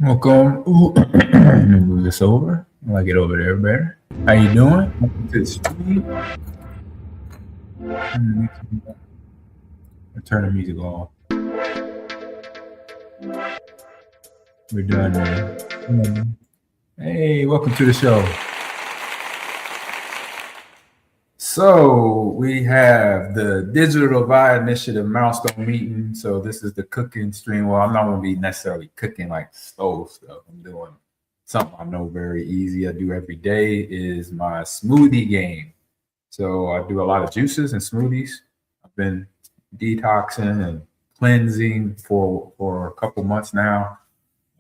Welcome. Ooh, let me move this over. I like it over there better. How you doing? Welcome to the stream. Turn the music off. We're done there. Hey, welcome to the show. So we have the Digital Divide Initiative Milestone meeting. So this is the cooking stream. Well, I'm not going to be necessarily cooking like stove stuff. I'm doing something I know very easy. I do every day is my smoothie game. So I do a lot of juices and smoothies. I've been detoxing and cleansing for a couple months now,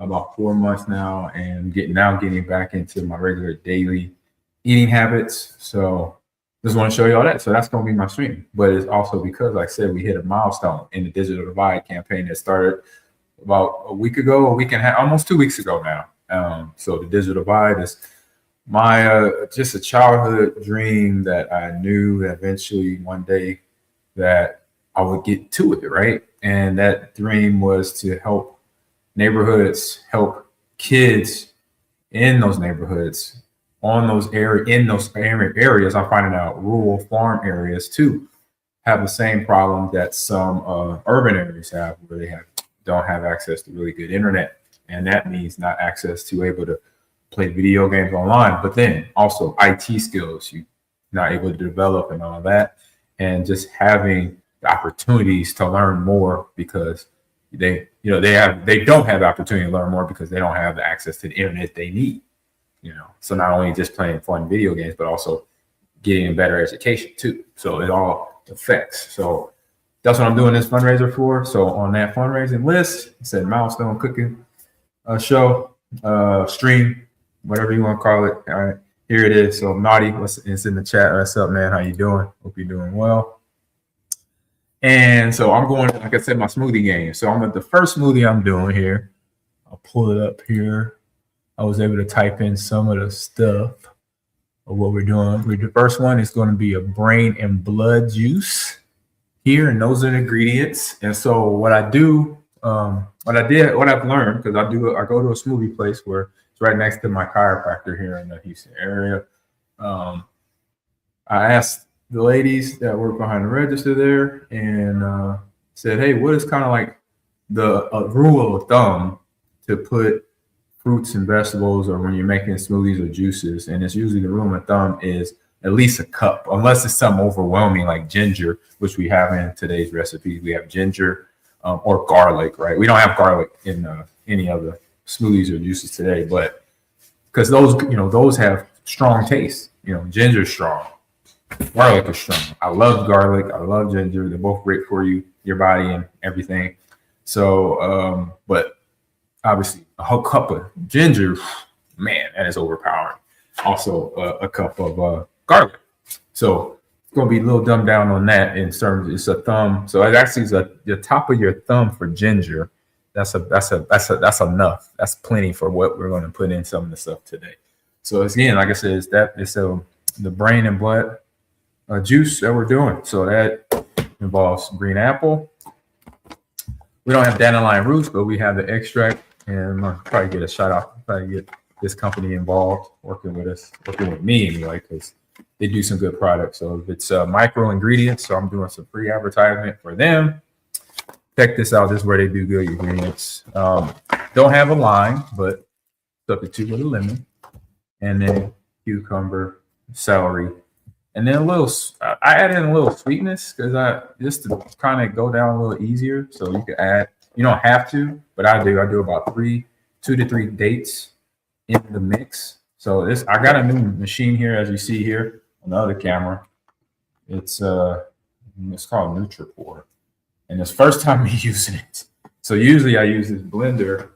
about 4 months now, and getting back into my regular daily eating habits. So just want to show you all that. So that's going to be my stream. But it's also because, like I said, we hit a milestone in the Digital Divide campaign that started about a week and a half, almost 2 weeks ago now. So the Digital Divide is my just a childhood dream that I knew eventually one day that I would get to it, right? And that dream was to help neighborhoods, help kids in those neighborhoods, in those areas. I'm finding out rural farm areas too have the same problem that some urban areas have, where don't have access to really good internet, and that means not access to able to play video games online, but then also IT skills you're not able to develop and all that, and just having the opportunities to learn more because they don't have the opportunity to learn more because they don't have the access to the internet they need. So not only just playing fun video games, but also getting a better education too. So it all affects. So that's what I'm doing this fundraiser for. So on that fundraising list, it said Milestone Cooking show, stream, whatever you want to call it. All right, here it is. So Naughty, it's in the chat. What's up, man? How you doing? Hope you're doing well. And so I'm going, like I said, my smoothie game. So I'm at the first smoothie I'm doing here. I'll pull it up here. I was able to type in some of the stuff of what we're doing. The first one is going to be a brain and blood juice here, and those are the ingredients. And so what I do, what I've learned, because I go to a smoothie place where it's right next to my chiropractor here in the Houston area. I asked the ladies that work behind the register there and said, hey, what is kind of like the rule of thumb to put fruits and vegetables, or when you're making smoothies or juices? And it's usually the rule of thumb is at least a cup, unless it's something overwhelming like ginger, which we have in today's recipes. We have ginger or garlic, right? We don't have garlic in any of the smoothies or juices today, but because those have strong taste. Ginger is strong, garlic is strong. I love garlic. I love ginger. They're both great for your body and everything. So, but obviously a whole cup of ginger, man, that is overpowering. Also a cup of garlic. So it's going to be a little dumbed down on that in terms. It's a thumb. So it actually is the top of your thumb for ginger. That's enough. That's plenty for what we're going to put in some of the stuff today. So again, like I said, it's the brain and blood juice that we're doing. So that involves green apple. We don't have dandelion roots, but we have the extract, and I'll probably get a shout out. Probably get this company involved, working with me anyway, because they do some good products. So if it's micro ingredients, so I'm doing some free advertisement for them. Check this out. This is where they do good ingredients. Don't have a lime, but substitute with a lemon, and then cucumber, celery, and then I add in a little sweetness just to kind of go down a little easier. So you can add. You don't have to, but I do. I do about 2 to 3 dates in the mix. So I got a new machine here, as you see here on the other camera. It's called NutriPore, and it's first time me using it. So usually I use this blender.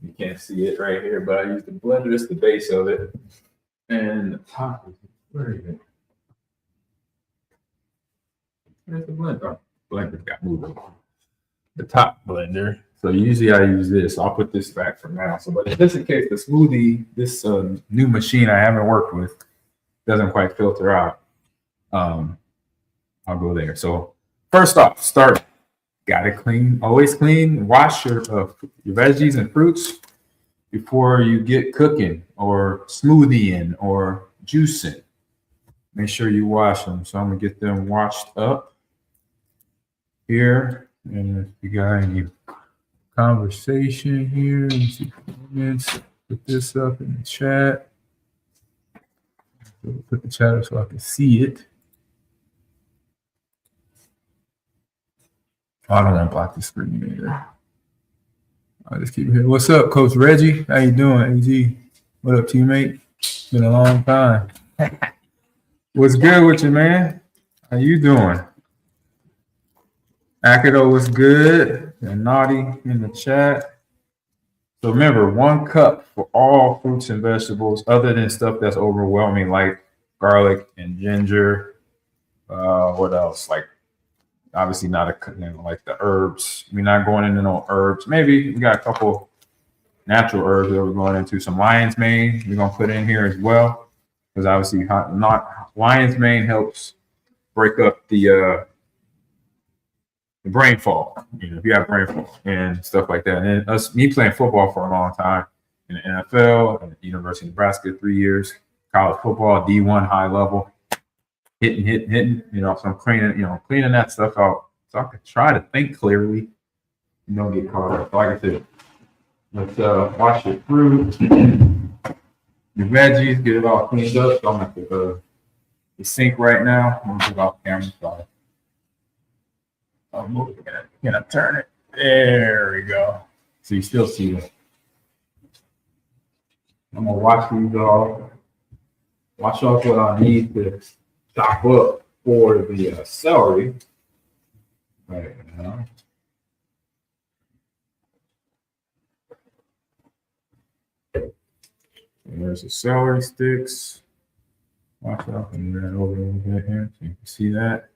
You can't see it right here, but I use the blender. It's the base of it, and the top is where is it? Where's the blender? Blender got moved. The top blender. So usually I use this. I'll put this back for now. So, but just in case the smoothie, this new machine I haven't worked with doesn't quite filter out, I'll go there. So first off, gotta clean, always clean, wash your veggies and fruits before you get cooking or smoothieing or juicing. Make sure you wash them. So I'm gonna get them washed up here. And if you got any conversation here, comments, put this up in the chat. Put the chat up so I can see it. I don't want to block the screen either. I'll just keep it here. What's up, Coach Reggie? How you doing, AG? What up, teammate? Been a long time. What's good with you, man? How you doing? Akido was good, and Naughty in the chat. So remember, 1 cup for all fruits and vegetables, other than stuff that's overwhelming, like garlic and ginger. What else? Like, obviously not like the herbs. We're not going into no herbs. Maybe we got a couple natural herbs that we're going into. Some lion's mane we're gonna put in here as well, because obviously lion's mane helps break up the brain fog. You know, if you have brain fog and stuff like that. And me playing football for a long time in the NFL, at the University of Nebraska, 3 years, college football, D1 high level, hitting. You know, so I'm cleaning that stuff out so I can try to think clearly. You don't get caught up. Like I said, let's wash your fruit, your veggies, get it all cleaned up. So I'm at the sink right now. I'm gonna put off camera. So I'm gonna turn it. There we go. So you still see it. I'm gonna wash these off. Wash off what I need to chop up for the celery right now. And there's the celery sticks. Wash off and move that over a little bit here so you can see that.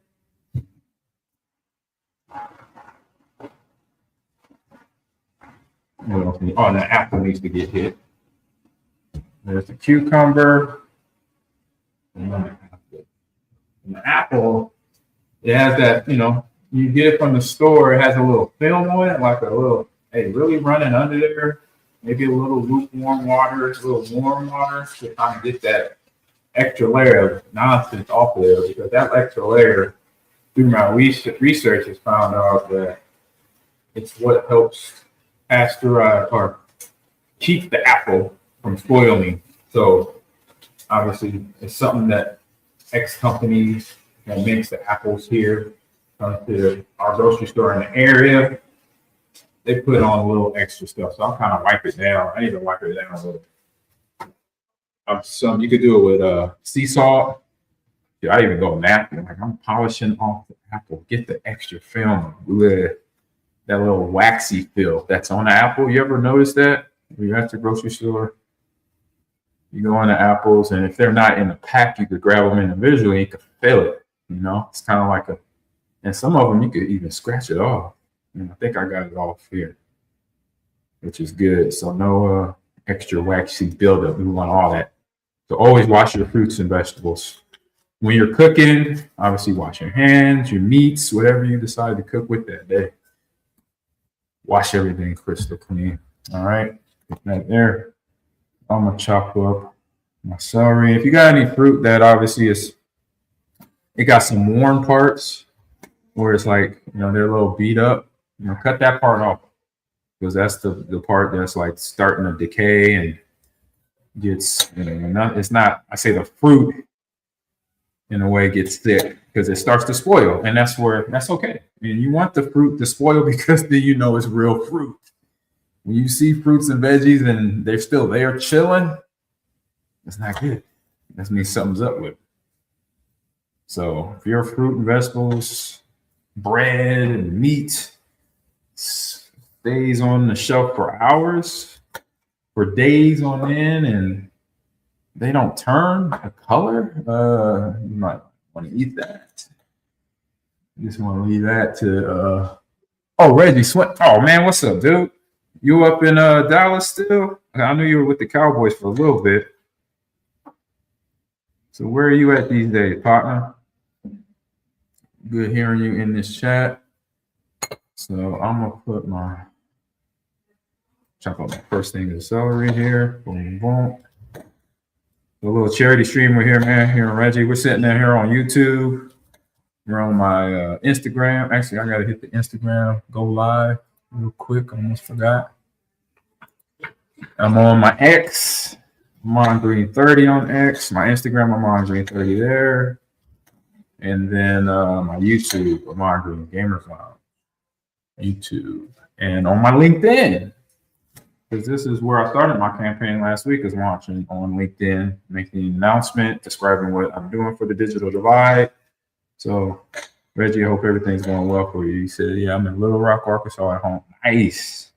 Oh, and the apple needs to get hit. There's the cucumber. And the apple, it has that, you know, you get it from the store, it has a little film on it, like a little, hey, really running under there. Maybe a little lukewarm water, a little warm water to kind of get that extra layer of nonsense off of there, because that extra layer, through my research, has found out that it's what helps pasteurize or keep the apple from spoiling. So obviously, it's something that X companies that makes the apples here come to our grocery store in the area. They put on a little extra stuff, so I'll kind of wipe it down. I need to wipe it down a little. Some you could do it with sea salt. Yeah, I even go napkin. Like I'm polishing off the apple, get the extra film, that little waxy feel that's on the apple. You ever notice that? When you're at the grocery store, you go on the apples, and if they're not in the pack, you could grab them individually. You could feel it. You know, it's kind of like and some of them you could even scratch it off. And I think I got it off here, which is good. So no extra waxy buildup. We want all that. So always wash your fruits and vegetables. When you're cooking, obviously wash your hands, your meats, whatever you decide to cook with that day. Wash everything crystal clean. All right, put that there. I'm gonna chop up my celery. If you got any fruit that obviously it got some worn parts where it's like, you know, they're a little beat up, you know, cut that part off, because that's the part that's like starting to decay and gets, you know, it's not, I say the fruit in a way gets thick because it starts to spoil, and that's okay. I mean, you want the fruit to spoil because then you know it's real fruit. When you see fruits and veggies and they're still there chilling, it's not good. That means something's up with it. So if your fruit and vegetables, bread and meat stays on the shelf for hours, for days on end, and they don't turn a color, you might want to eat that. You just want to leave that to Reggie Swint. Oh man, what's up, dude? You up in Dallas still? I knew you were with the Cowboys for a little bit. So where are you at these days, partner? Good hearing you in this chat. So I'm gonna put chop up my first thing of celery here. Boom, boom. A little charity stream we're here, man. Here in Reggie. We're sitting down here on YouTube. We're on my Instagram. Actually, I gotta hit the Instagram, go live real quick. Almost forgot. I'm on my X. I'm on Green 30 on X. My Instagram, I'm on Green 30 there. And then my YouTube, I'm on Green Gamers on YouTube. And on my LinkedIn, because this is where I started my campaign last week, is launching on LinkedIn, making an announcement, describing what I'm doing for the digital divide. So, Reggie, I hope everything's going well for you. He said, yeah, I'm in Little Rock, Arkansas at home. Nice.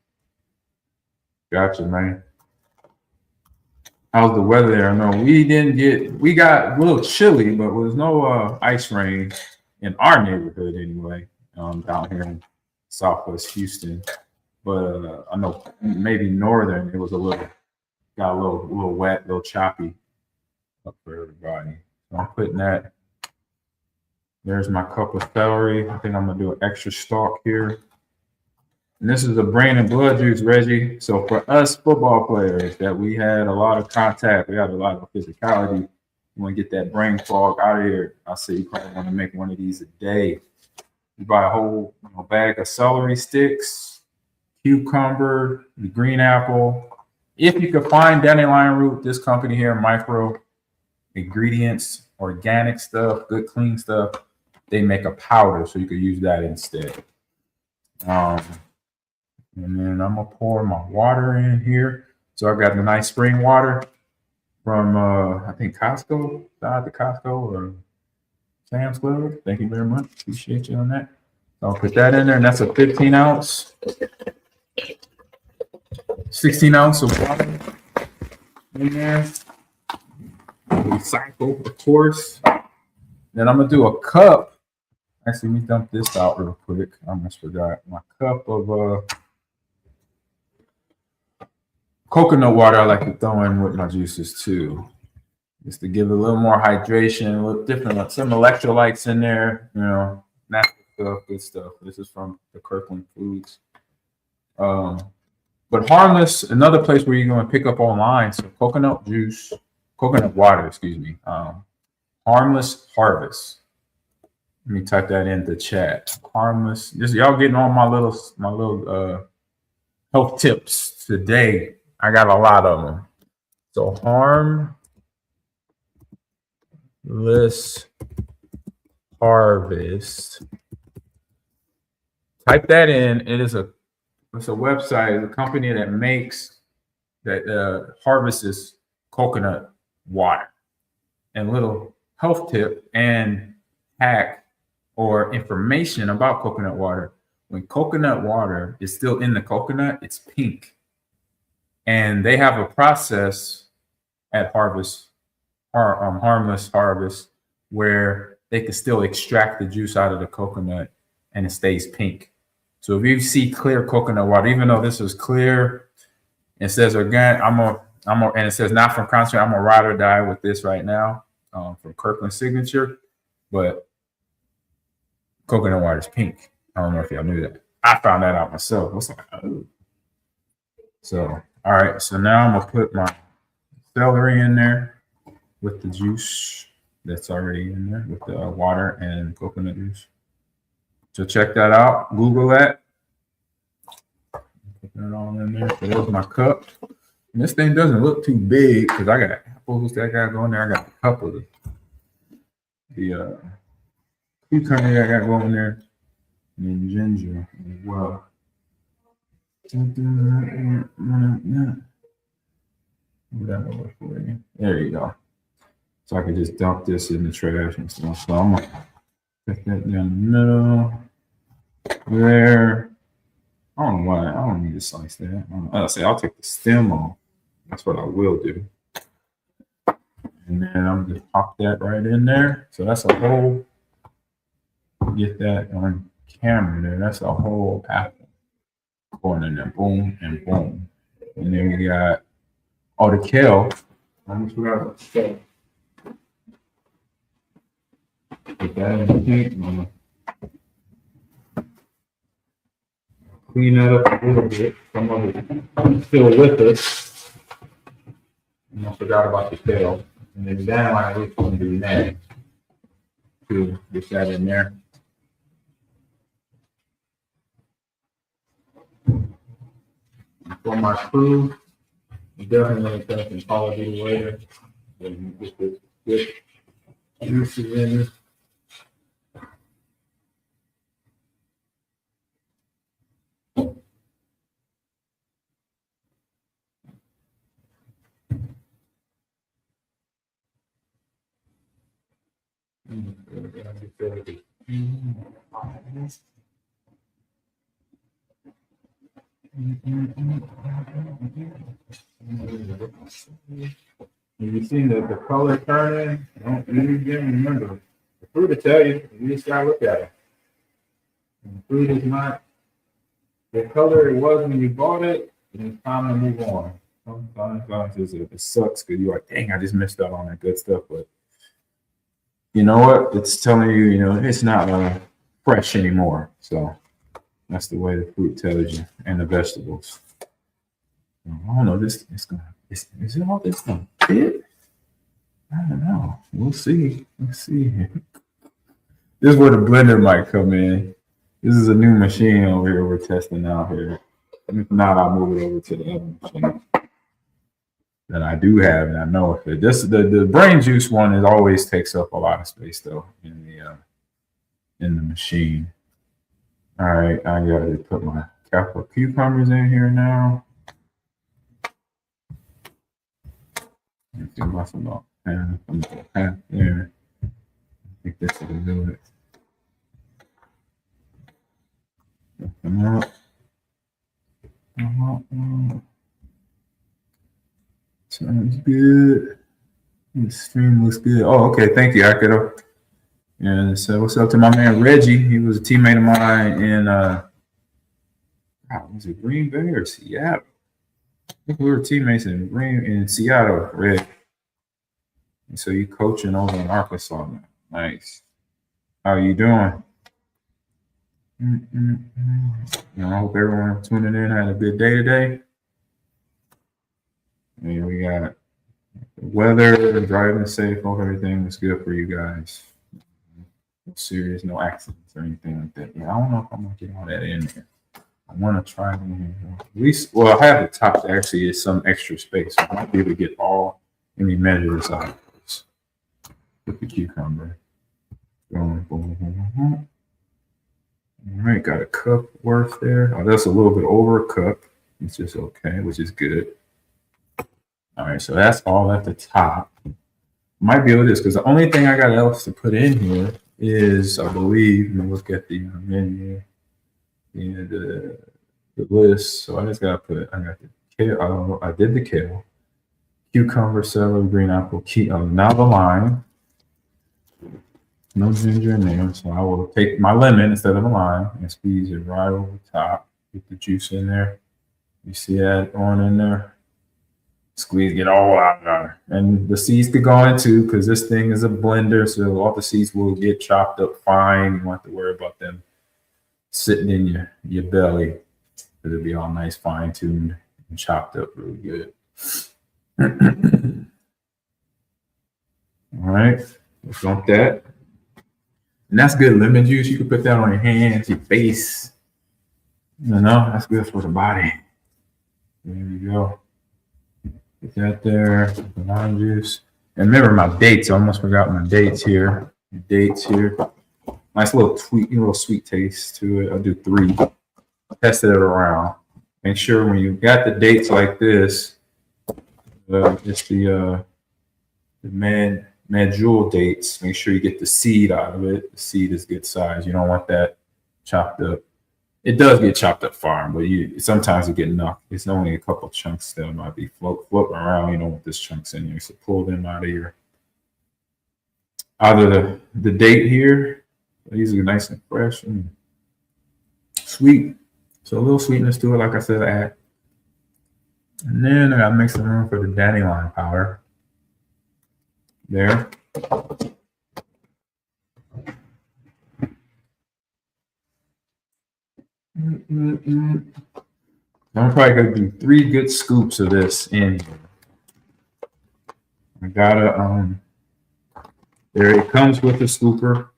Gotcha, man. How's the weather there? I know we got a little chilly, but there was no ice rain in our neighborhood anyway, down here in Southwest Houston. But I know maybe northern, it was got a little wet, a little choppy up for everybody. So I'm putting that There's my cup of celery. I think I'm gonna do an extra stalk here. And this is a brain and blood juice, Reggie. So for us football players that we had a lot of contact, we had a lot of physicality. You want to get that brain fog out of here. I say you probably want to make one of these a day. You buy a whole bag of celery sticks, cucumber, the green apple. If you could find dandelion root, this company here, Micro Ingredients, organic stuff, good clean stuff, they make a powder, so you could use that instead. And then I'm gonna pour my water in here. So I've got the nice spring water from I think Costco, shout out to Costco or Sam's Club. Thank you very much. Appreciate you on that. So I'll put that in there, and that's a 15 ounce, 16 ounce of water in there. Recycle, of course. Then I'm gonna do a cup. Actually, let me dump this out real quick. I almost forgot my cup of coconut water. I like to throw in with my juices too, just to give it a little more hydration, a little different, like some electrolytes in there. Natural stuff, good stuff. This is from the Kirkland Foods. But Harmless, another place where you're going to pick up online. So coconut water, excuse me. Harmless Harvest. Let me type that in the chat. Harmless. Just y'all getting all my little health tips today. I got a lot of them. So Harmless Harvest. Type that in. It's a website, a company that harvests coconut water. And little health tip and hack or information about coconut water. When coconut water is still in the coconut, it's pink. And they have a process at Harmless Harvest where they can still extract the juice out of the coconut and it stays pink. So if you see clear coconut water, even though this is clear, it says organic, and it says not from concentrate, I'm gonna ride or die with this right now from Kirkland Signature, but coconut water is pink. I don't know if y'all knew that. I found that out myself. I was like, oh. So, all right. So now I'm gonna put my celery in there with the juice that's already in there with the water and coconut juice. So check that out. Google that. Put that all in there. So there's my cup. And this thing doesn't look too big because I got apples that I got going there. I got a couple of the cucumber that I got going there. And ginger as well. There you go. So I can just dump this in the trash and stuff. So I'm gonna put that down the middle there. I don't know why I don't need to slice that. I'll take the stem off. That's what I will do. And then I'm gonna pop that right in there. So that's a whole. Get that on camera there. That's a whole apple going in there. Boom and boom. And then we got the kale. I almost forgot about the kale. Put that in the tank. Clean that up a little bit. Some of it still with us. And I forgot about the kale. And then dandelion root's going to do that. To get that in there. For my crew, definitely going to Call of Duty later. And get this good juices in this. You see the color turning? Don't remember. The fruit will tell you. You just gotta look at it. And the fruit is not the color it was when you bought it, and it's time to move on. Sometimes it sucks because you're like, dang, I just missed out on that good stuff. But you know what? It's telling you, it's not fresh anymore. So that's the way the fruit tells you, and the vegetables. I don't know. This it's gonna. Is it all this gonna fit? I don't know. We'll see. Let's see. This is where the blender might come in. This is a new machine over here we're testing out here. If not, I'll move it over to the other machine that I do have, and I know if it. The brain juice one, it always takes up a lot of space though in the machine. All right, I gotta put my couple cucumbers in here now. Let's do my about half there. I think this will do it. Come up. Sounds good. The stream looks good. Oh, okay. Thank you, Akito. And so, what's up to my man Reggie? He was a teammate of mine in was it Green Bay or Seattle? I think we were teammates in Seattle, Reg. And so you coaching over in Arkansas now. Nice. How are you doing? I hope everyone tuning in had a good day today. And we got the weather, driving safe, hope everything was good for you guys. No serious, no accidents or anything like that. Yeah, I don't know if I'm gonna get all that in there. I want to try it in here. At least, well, I have the top that actually is some extra space. So I might be able to get all. Let me measure this out. With the cucumber. Boom, boom, boom, boom. All right, got a cup worth there. Oh, that's a little bit over a cup. It's just okay, which is good. All right, so that's all at the top. Might be able to, because the only thing I got else to put in here is, I believe, let me look at the menu and the list. So I just got to put, I got the kale, I did the kale, cucumber, celery, green apple, now the lime. No ginger in there, so I will take my lemon instead of a lime and squeeze it right over the top. Get the juice in there. You see that on in there? Squeeze, get all out of there. And the seeds could go in too, because this thing is a blender, so all the seeds will get chopped up fine. You don't have to worry about them sitting in your belly. It'll be all nice, fine-tuned and chopped up really good. All right, let's dump that. And that's good lemon juice. You can put that on your hands, your face. That's good for the body. There you go. Put that there, the lime juice. And remember my dates. I almost forgot my dates here. Dates here. Nice little sweet taste to it. I'll do 3. Test it around. Make sure when you got the dates like this, it's the medjool dates. Make sure you get the seed out of it. The seed is good size. You don't want that chopped up. It does get chopped up fine, but sometimes you get knocked. It's only a couple chunks that might be floating around. You don't want this chunks in here, so pull them out of the date here. These are nice and fresh and sweet. So a little sweetness to it, like I said, I add. And then I gotta make some room for the dandelion powder. There. I'm probably gonna do 3 good scoops of this in here. I gotta there it comes with a scooper,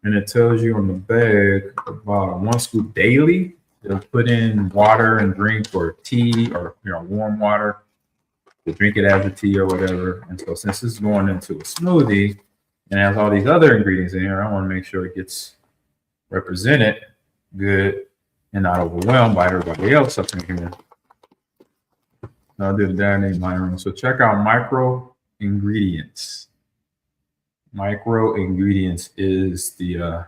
and it tells you on the bag about 1 scoop daily. They'll put in water and drink or tea or warm water. To drink it as a tea or whatever. And so since this is going into a smoothie and has all these other ingredients in here, I want to make sure it gets represented good and not overwhelmed by everybody else up in here. I'll do that in my room. So check out Micro Ingredients. Micro Ingredients is the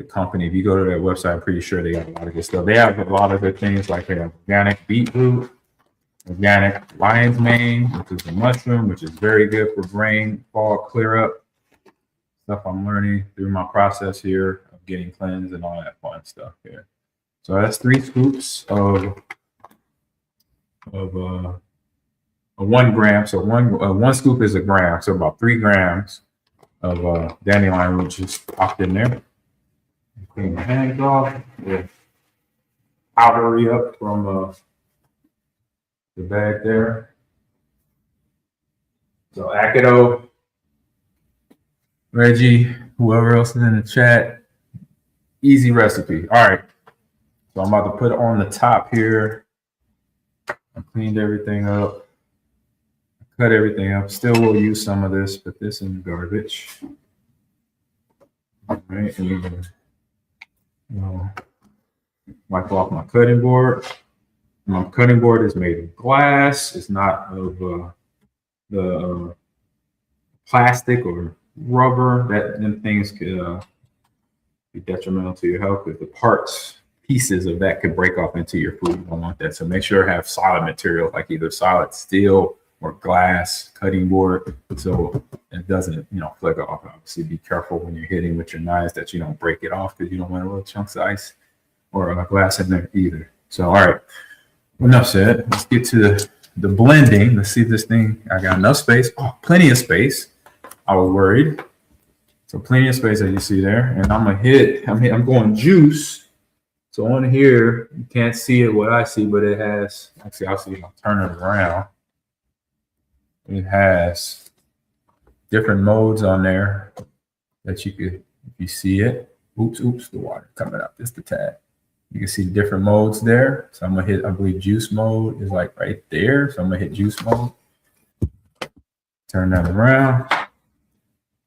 company. If you go to their website, I'm pretty sure they got a lot of good stuff. They have a lot of good things, like they have organic beetroot, organic lion's mane, which is a mushroom, which is very good for brain fog clear up. Stuff I'm learning through my process here of getting cleansed and all that fun stuff here. So that's 3 scoops of 1 gram. So one scoop is a gram, so about 3 grams of dandelion root just popped in there. Clean my hands off. Yeah. Powdery up from the bag there. So Akido, Reggie, whoever else is in the chat, easy recipe. All right. So I'm about to put it on the top here. I cleaned everything up. Cut everything up. Still will use some of this, but this is garbage. All right, and we're gonna wipe off my cutting board. My cutting board is made of glass. It's not of the plastic or rubber. That them things could be detrimental to your health because the pieces of that could break off into your food. You don't want that. So make sure to have solid material like either solid steel or glass cutting board so it doesn't, flicker off. Obviously, be careful when you're hitting with your knives that you don't break it off because you don't want little chunks of ice or glass in there either. So, all right, enough said. Let's get to the blending. Let's see if this thing, I got enough space. Oh, plenty of space. I was worried. So plenty of space as you see there. And I'm going juice. So on here, you can't see it what I see, but it has, actually I'll see, I'll turn it around. It has different modes on there that you could, if you see it, oops, the water coming up, just a tad. You can see different modes there. So I'm gonna hit, I believe juice mode is like right there. So I'm gonna hit juice mode. Turn that around.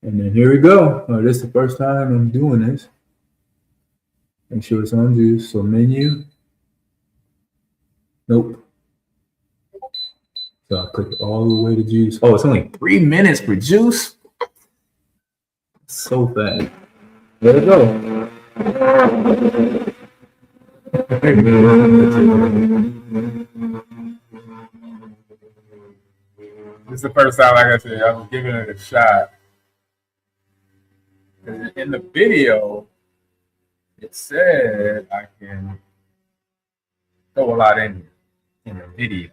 And then here we go. Oh, this is the first time I'm doing this. Make sure it's on juice. So menu. Nope. So I click all the way to juice. Oh, it's only 3 minutes for juice. So fast. There we go. This is the first time, like I said, I'm giving it a shot. In the video, it said I can throw a lot in the video.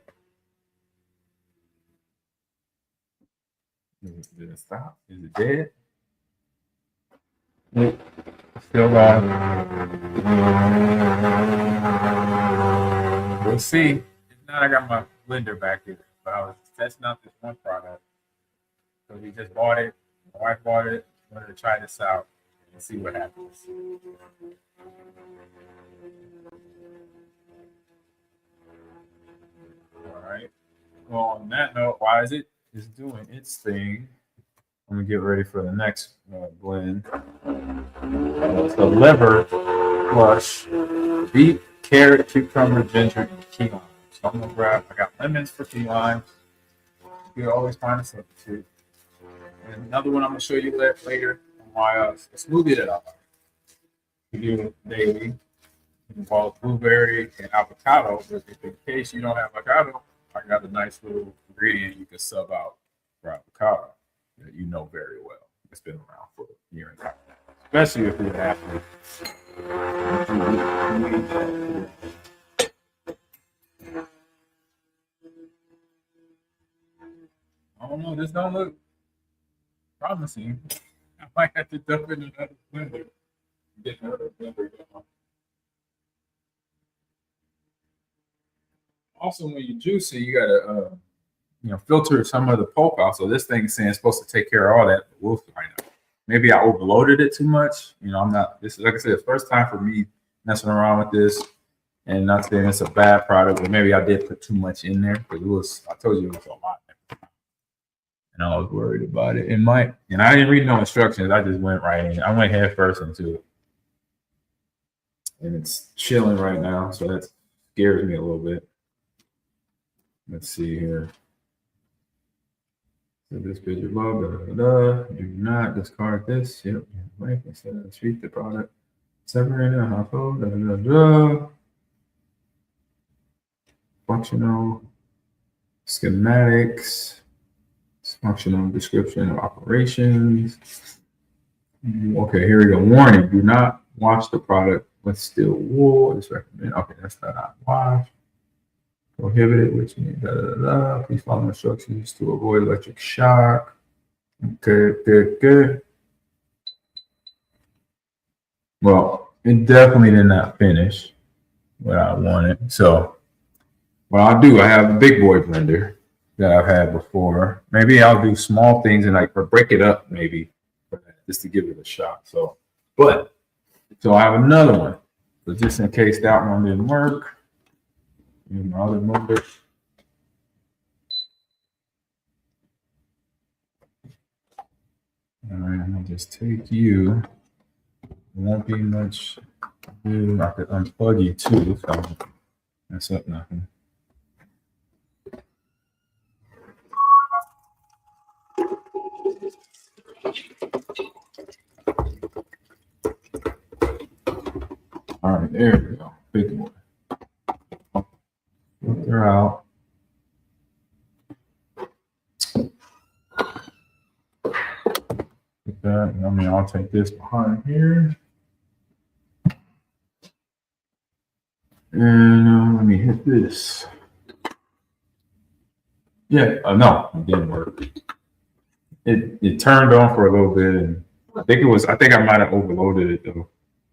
Did it stop? Is it dead? Nope. Still going. We'll see. Now I got my blender back here, but I was testing out this one product. So we just bought it. My wife bought it. Wanted to try this out and see what happens. All right. Well, on that note, why is it doing its thing? I'm gonna get ready for the next blend. It's the liver flush, beet, carrot, cucumber, ginger, and key lime. So I'm gonna grab. I got lemons for key lime. You can always find a substitute. And another one I'm gonna show you later on my smoothie that I like. You do daily. Involves blueberry and avocado. But if in case you don't have avocado, I got a nice little ingredient you can sub out for avocado that you know very well. It's been around for a year and a half, especially if you're an athlete. I don't know. This don't look promising. I might have to dump in another blender. Get another blender going. Also, when you juice it, you gotta filter some of the pulp out. So this thing is saying it's supposed to take care of all that. We'll find out. Maybe I overloaded it too much. I'm not. This is, like I said, the first time for me messing around with this, and not saying it's a bad product, but maybe I did put too much in there because it was. I told you it was a lot, and I was worried about it. And I didn't read no instructions. I just went right in. I went head first into it, and it's chilling right now, so that scares me a little bit. Let's see here. So this picture, blah, blah, blah, blah. Do not discard this. Yep. Right. Instead of treat the product. Separate a household. Blah, blah, blah. Functional schematics. Functional description of operations. Okay, here we go. Warning: do not wash the product with steel wool. It's recommended. Okay, that's not wash. Prohibited, which means Please follow instructions to avoid electric shock. Okay, good. Well, it definitely did not finish what I wanted. So what I'll do, I have a big boy blender that I've had before. Maybe I'll do small things and like or break it up maybe just to give it a shot. So I have another one. So just in case that one didn't work, use my other blender. All right, I'm gonna just take you. It won't be much. I could unplug you too, so mess up nothing. All right, there we go. Big boy. Filter out. Get that. I mean, I'll take this behind here. And let me hit this. Yeah, no, it didn't work. It turned on for a little bit, and I think I might have overloaded it though.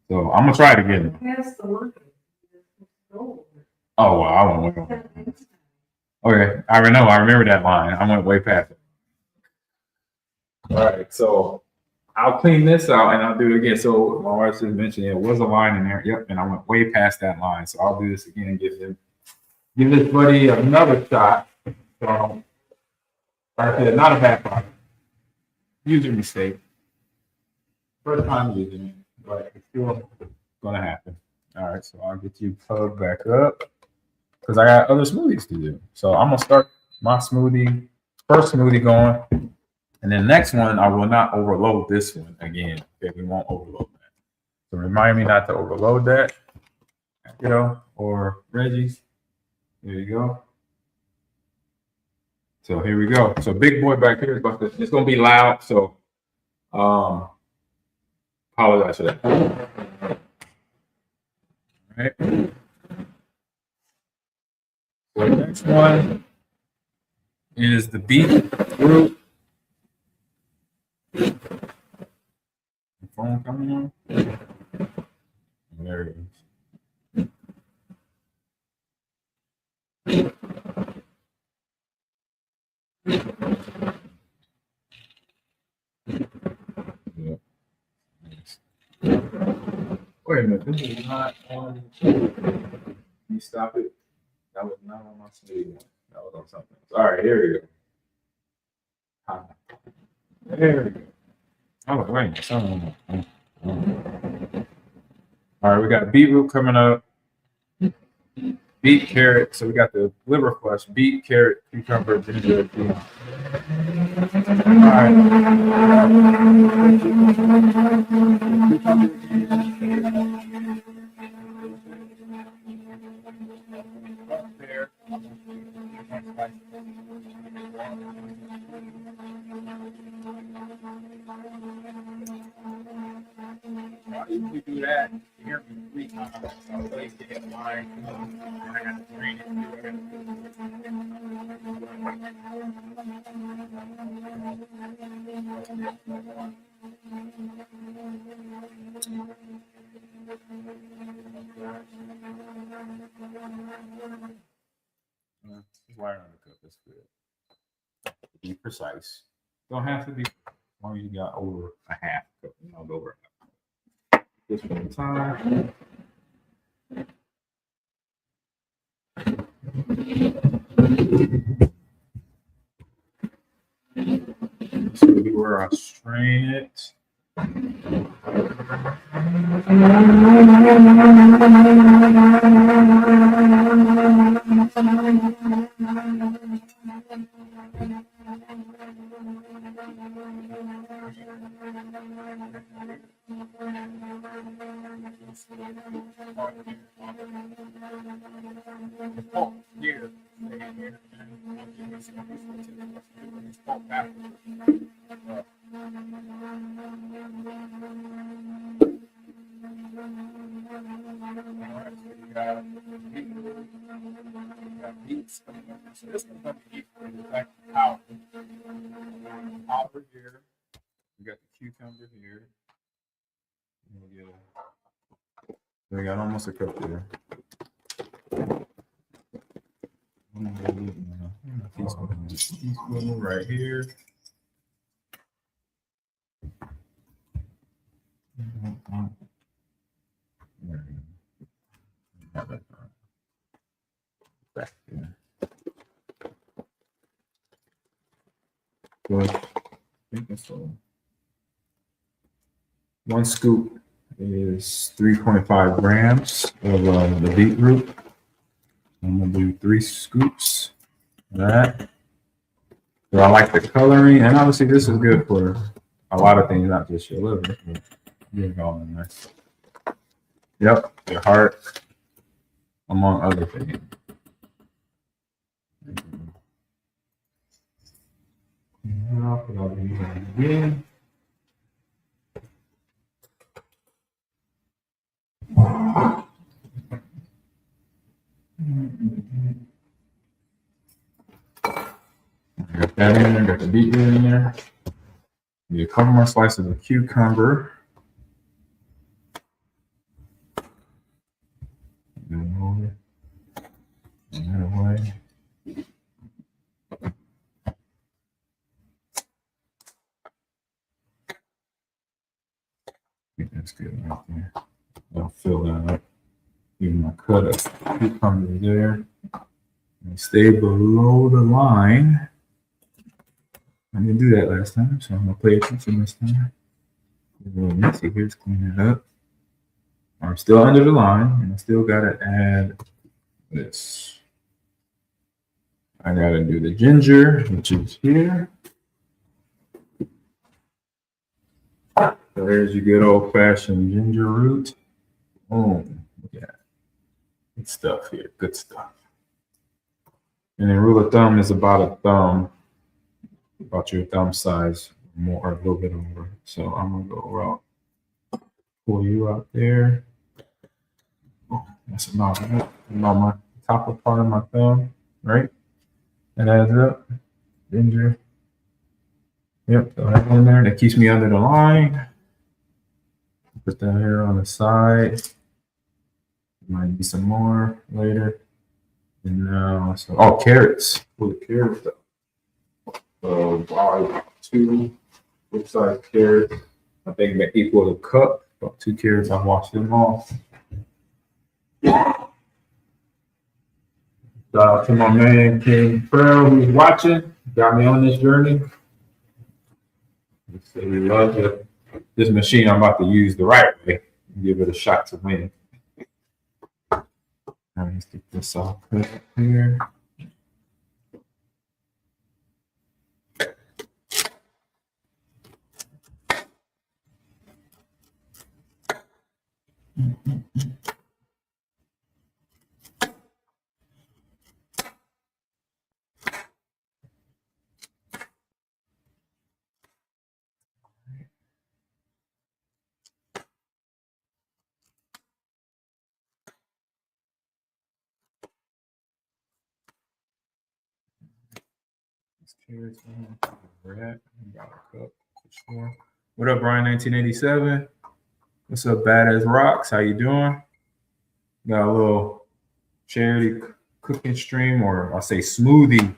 So I'm gonna try it again. Oh wow, I went way over. Okay, I know. I remember that line. I went way past it. All right, so I'll clean this out and I'll do it again. So my wife just mentioned it was a line in there. Yep, and I went way past that line. So I'll do this again and give this buddy another shot. So like I said, not a bad product. User mistake. First time using it, but it's still gonna happen. All right, so I'll get you plugged back up because I got other smoothies to do. So I'm gonna start my first smoothie going, and then next one I will not overload this one again. Okay, we won't overload that. So remind me not to overload that, or Reggie's. There you go. So here we go. So big boy back here it's gonna be loud. So apologize for that. All right. So the next one is the beetroot. The phone coming on? There it is. Yeah. Wait a minute, this is not on. Can you stop it? That was not on my smoothie. That was on something else. All right, here we go. There we go. Oh, wait, something. All right, we got beetroot coming up. Beet, carrot. So we got the liver flush, beet, carrot, cucumber, ginger. All right. There. I usually do that here 3 times. I'll place it in line. And I have to drain it. Wire on the cup. That's good. Be precise. Don't have to be. As long as you got over a half cup, I'll go over. This one time. This will be where I strain it. Here. So this one's going to be out. Over here. We got the cucumber here. And we get We got almost a cup there. Teaspoon right here. Back there. Good. I think that's all. 1 scoop is 3.5 grams of the beetroot. I'm gonna do 3 scoops of that. So I like the coloring, and obviously this is good for a lot of things, not just your liver. You're all in there. Yep, your heart, among other things. Again. Got that in there, got the beetroot in there. Need a couple more slices of cucumber. Over. That away. I think that's good right there. I'll fill that up. Even my cut of cucumber there. And stay below the line. I didn't do that last time, so I'm gonna pay attention this time. A little messy here, let's clean it up. I'm still under the line, and I still gotta add this. I gotta do the ginger, which is here. So there's your good old-fashioned ginger root. Boom. Look at that. Good stuff here. Good stuff. And then rule of thumb is about a thumb, about your thumb size, more or a little bit over. So I'm gonna go out, pull you out there. Oh, that's about it. About my top part of my thumb, right? That adds up. Ginger. Yep, throw that in there. That keeps me under the line. Put that here on the side. Might need some more later. And now, oh, carrots. Pull the carrots up. So, buy 2 full-size carrots. I think they equal a cup. About 2 carrots. I washed them off. Shout out to my man King Pearl, who's watching. Got me on this journey. So we love this machine. I'm about to use the right way. Give it a shot to win. Let's get this all cut up here. Carrots, red, about a cup for sure. What up, Brian? 1987. What's up, Badass Rocks? How you doing? Got a little charity cooking stream, or I'll say smoothie,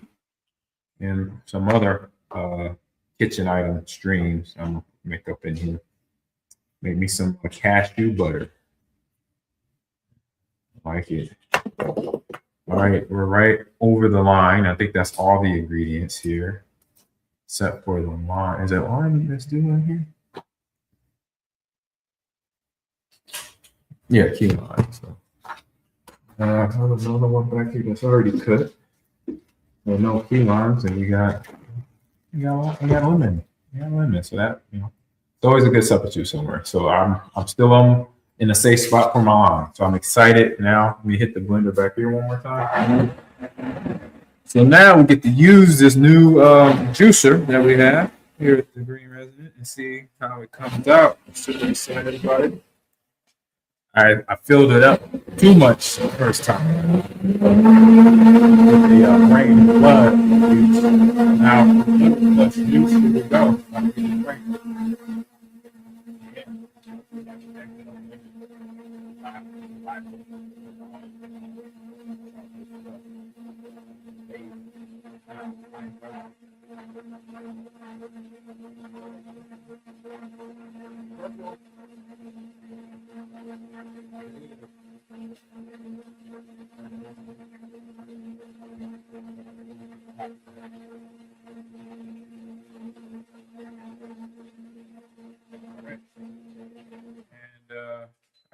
and some other kitchen item streams. I'm gonna make up in here. Make me some cashew butter. Like it. All right, we're right over the line. I think that's all the ingredients here, except for the lime. Is that lime that's doing here? Yeah, key lime. So, I have another one back here that's already cut. Well, no key limes, and we got lemon. We got lemon. So that, you know, it's always a good substitute somewhere. So I'm still in a safe spot for my lime. So I'm excited now. Let me hit the blender back here one more time. So now we get to use this new juicer that we have here at the Green Resident and see how it comes out. I'm super excited about it. I filled it up too much the first time. With the rain and blood. Now, let's juice. Here we go.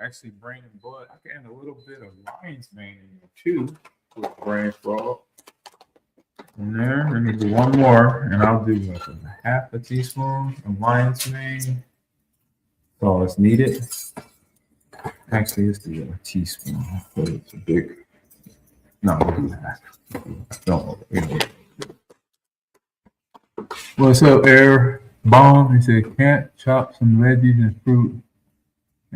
Actually, brain and blood. I can add a little bit of lion's mane in there too with brain frog. In there, let me do one more, and I'll do like a half a teaspoon of lion's mane. That's all it's needed. Actually, let's do a teaspoon. It's a big. No, we'll do that. Don't. What's up, Air Bomb? He said, can't chop some veggies and fruit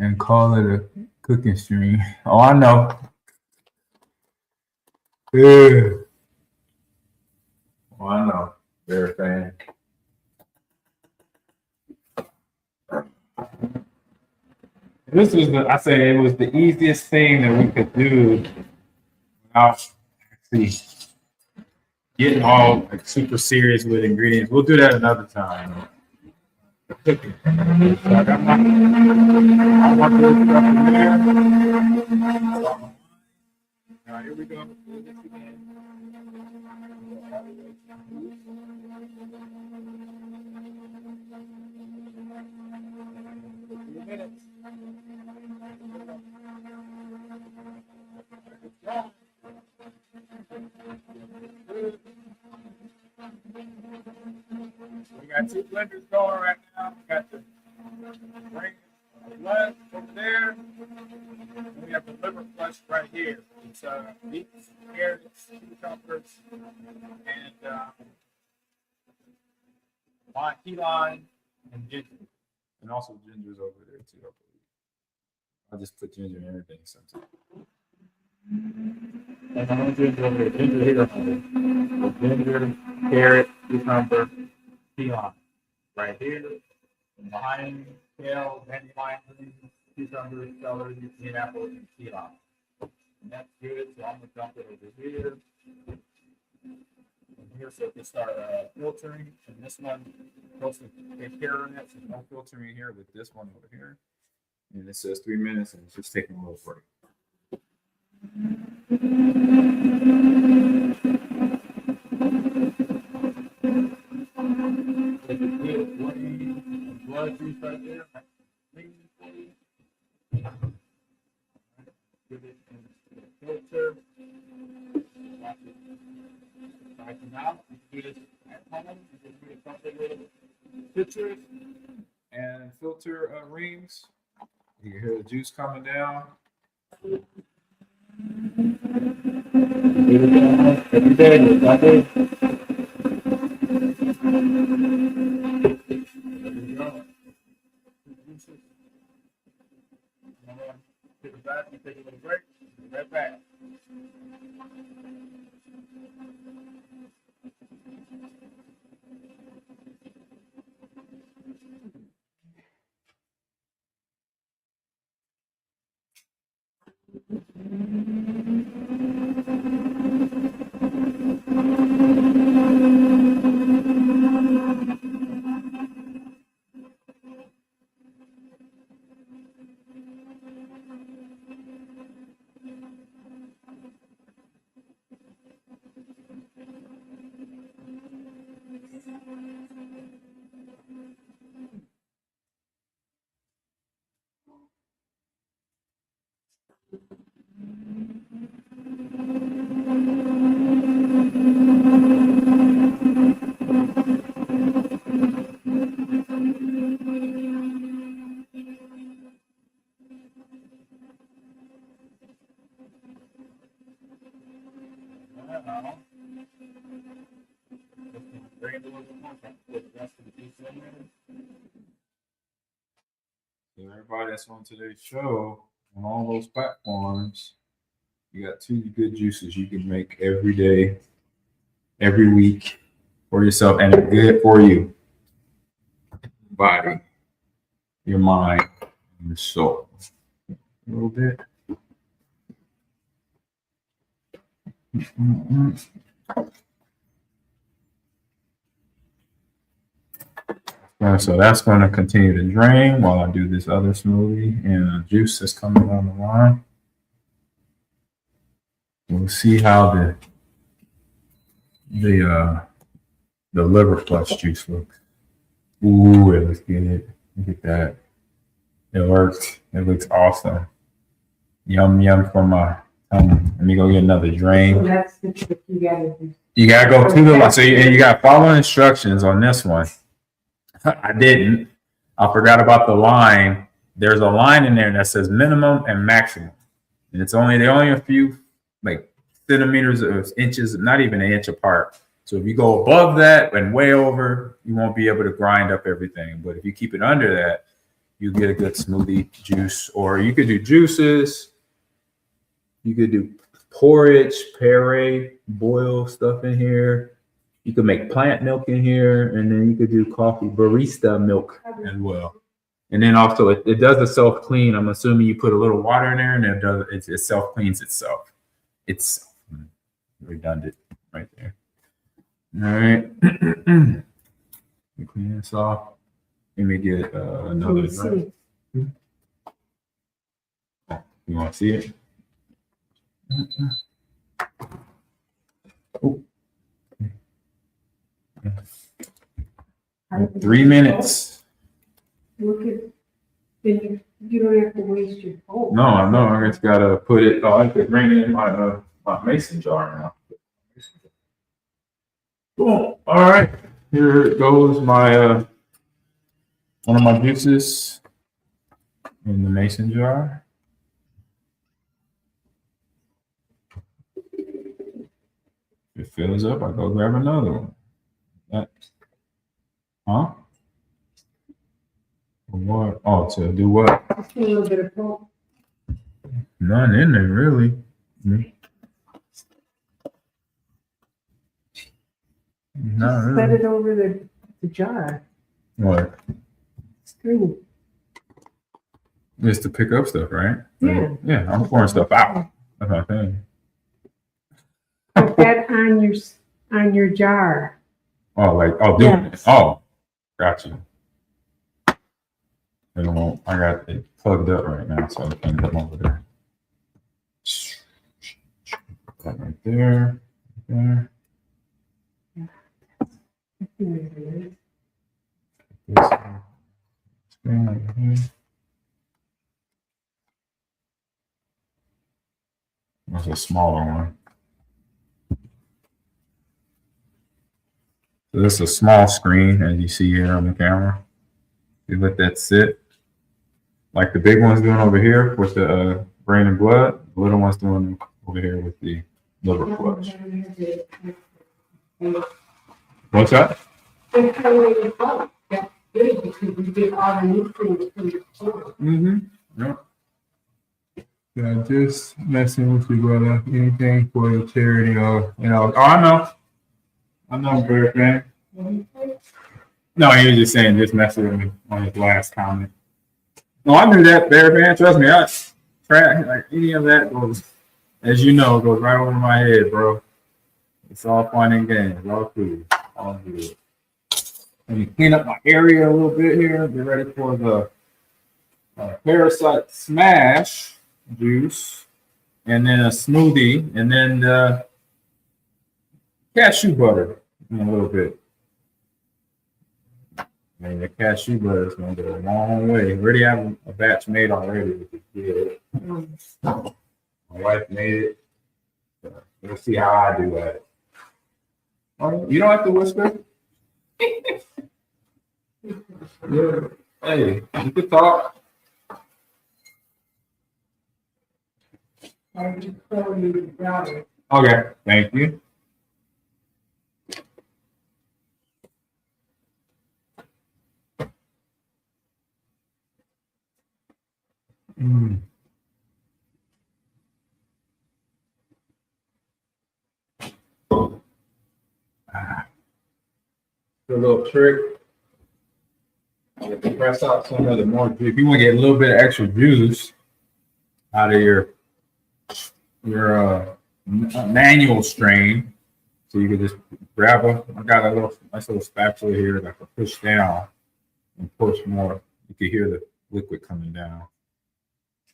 and call it a cooking stream. Oh, I know. Yeah. Oh, I know. Very fan. This was I say it was the easiest thing that we could do without getting all like super serious with ingredients. We'll do that another time. Cooking. So I got my this stuff in there. Now here we go. We got two blenders going right now. We got the brain blood over there. And we have the liver flush right here. It's beets, carrots, cucumbers, and key lime and ginger. And also ginger's over there too, I believe. I'll just put ginger in everything sometimes. And I'm ginger over there. Ginger here. Ginger, carrot, cucumber, key lime. Right here. Lime, kale, dandelion, cucumber, celery, pineapple, and key lime. And that's good, so I'm going to dump it over here. And here, so it can start filtering. And this one, supposed to take care of it, so no filtering here with this one over here. And it says 3 minutes, and it's just taking a little break. Blood juice right there. Give it a filter. Watch it. Right now, you do this at home. You just do something with filters and filter rings. You can hear the juice coming down. Every day, that day. Take it back, take a little break, right back. Everybody that's on today's show, on all those platforms, you got two good juices you can make every day, every week for yourself, and they're good for you. Body, your mind, and your soul. A little bit. So that's going to continue to drain while I do this other smoothie, and the juice is coming on the line. We'll see how the liver plus juice looks. Ooh, it looks good. Look at that. It works. It looks awesome. Yum yum for my tummy. Let me go get another drain. So that's the trick you gotta do. You gotta go to the line. So you gotta follow instructions on this one. I didn't. I forgot about the line. There's a line in there that says minimum and maximum, and they're only a few like centimeters or inches, not even an inch apart. So if you go above that and way over, you won't be able to grind up everything. But if you keep it under that, you get a good smoothie juice. Or you could do juices. You could do porridge, puree, boil stuff in here. You could make plant milk in here, and then you could do coffee barista milk as well. And then also it does the self clean. I'm assuming you put a little water in there, and it self cleans itself. It's redundant right there. All right, clean this off. Let me get another drink. You want to see it? Oh. 3 minutes. Look at, then you don't have to waste your bowl. No, I know. I just gotta put it. Oh, I could bring it in my mason jar now. Cool. All right. Here goes my one of my juices in the mason jar. If it fills up, I go grab another one. Huh? What? Oh, to do what? Just a little bit of pulp. None in there, really. Not really. Set it over the jar. What? Screen. Just to pick up stuff, right? Yeah. Yeah, I'm pouring stuff out. That's my thing. Put that on your jar. Oh, doing it. Oh, got you. I got it plugged up right now, so I can come over there. That right there. There. This screen right here. That's a smaller one. So this is a small screen, as you see here on the camera. You let that sit. Like the big one's doing over here with the brain and blood. The little one's doing over here with the liver flush. What's that? That's good because you get all the nutrients from the soil. Yep. Yeah, just messing with you, brother. Anything for the charity or, Oh, I know. I'm not a bird fan. No, he was just saying, just messing with me on his last comment. No, I knew that, bear fan. Trust me, I track like any of that goes, as you know, goes right over my head, bro. It's all fun and games, all cool, all good. Let me clean up my area a little bit here. Get ready for the parasite smash juice, and then a smoothie, and then the cashew butter in a little bit. And the cashew butter is going to go a long way. We already have a batch made already, which is good. My wife made it. So let's see how I do at it. Oh, you don't have to whisper. Yeah. Hey, you can talk. Okay, thank you. A little trick. Press out some of the more juice. If you want to get a little bit of extra juice out of your manual strain. So you could just grab I got a nice little spatula here that I can push down and push more. You can hear the liquid coming down.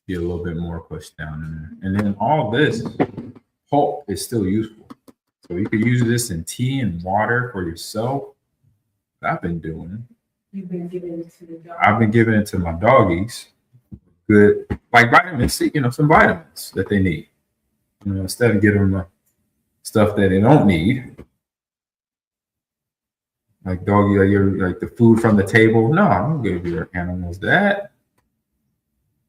Get a little bit more pushed down in there. And then all this pulp is still useful. So you could use this in tea and water for yourself. I've been doing. You've been giving it to the dog. I've been giving it to my doggies. Good, like vitamin C, some vitamins that they need. Instead of giving them stuff that they don't need, like doggy, like the food from the table. No, I don't give your animals that.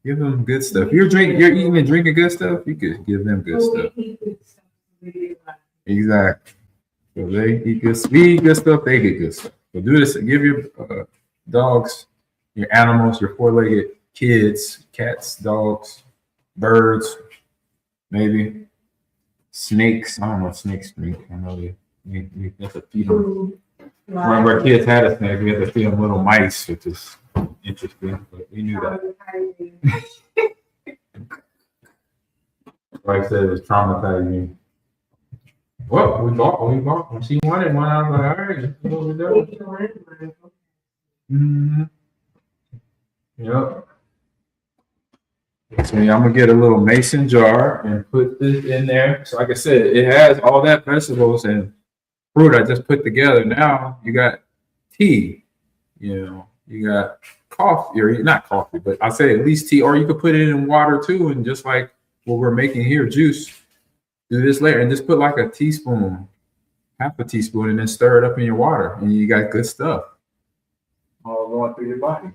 Give them good stuff. You're eating and drinking good stuff. You could give them good stuff. Exactly. So they eat good. We eat good stuff. They get good stuff. So do this. Give your dogs, your animals, your four-legged kids, cats, dogs, birds, maybe snakes. I don't know if snakes drink. I know you have to feed them. One of our kids had a snake. We had to feed them little mice, which is interesting, but we knew that. Like I said, it was traumatizing. Well, we bought. When she wanted one, I was like, all right, let's go with that. Mm-hmm. Yep. So yeah, I'm gonna get a little mason jar and put this in there. So like I said, it has all that vegetables and fruit I just put together. Now you got tea, you got coffee, or not coffee, but I say at least tea, or you could put it in water too, and just like what we're making here, juice. Do this later and just put like a teaspoon, half a teaspoon, and then stir it up in your water, and you got good stuff all going through your body.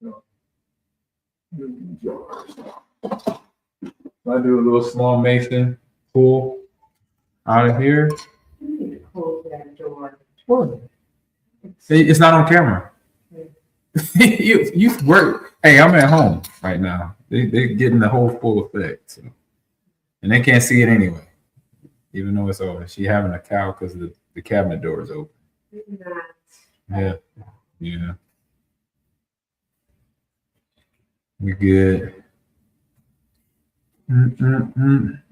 So I do a little small mason pull out of here. You need to close that door. What? It's not on camera. you work. Hey, I'm at home right now. They're getting the whole full effect. So. And they can't see it anyway, even though it's over. She having a cow because the cabinet door is open. Yeah. We good.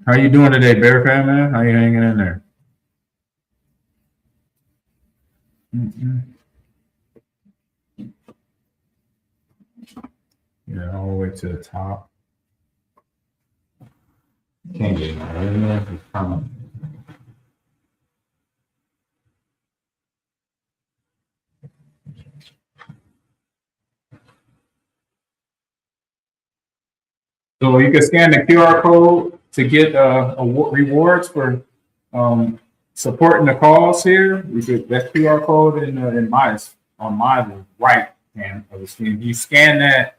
How you doing today, Bear Fan Man? How you hanging in there? Yeah, all the way to the top. Can't get in there, isn't it? It's coming. So you can scan the QR code to get rewards for supporting the cause here. That QR code on my right hand of the screen. You scan that,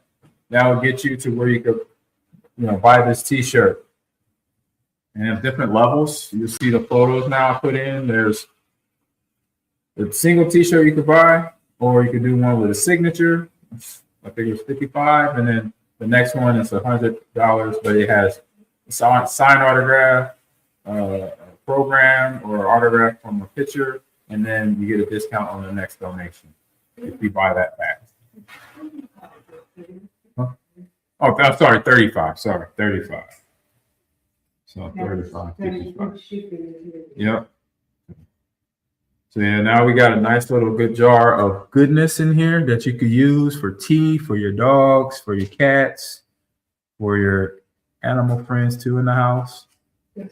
that will get you to where you could buy this T-shirt. And have different levels. You see the photos now I put in. There's a single T-shirt you could buy, or you could do one with a signature. I think it was $55, and then the next one is $100, but it has a signed autograph, program, or autograph from a picture, and then you get a discount on the next donation if you buy that back. Huh? Oh, I'm sorry, 35. Sorry, 35. So 35, 55. Yep. So yeah, now we got a nice little good jar of goodness in here that you could use for tea, for your dogs, for your cats, for your animal friends too in the house. Yeah,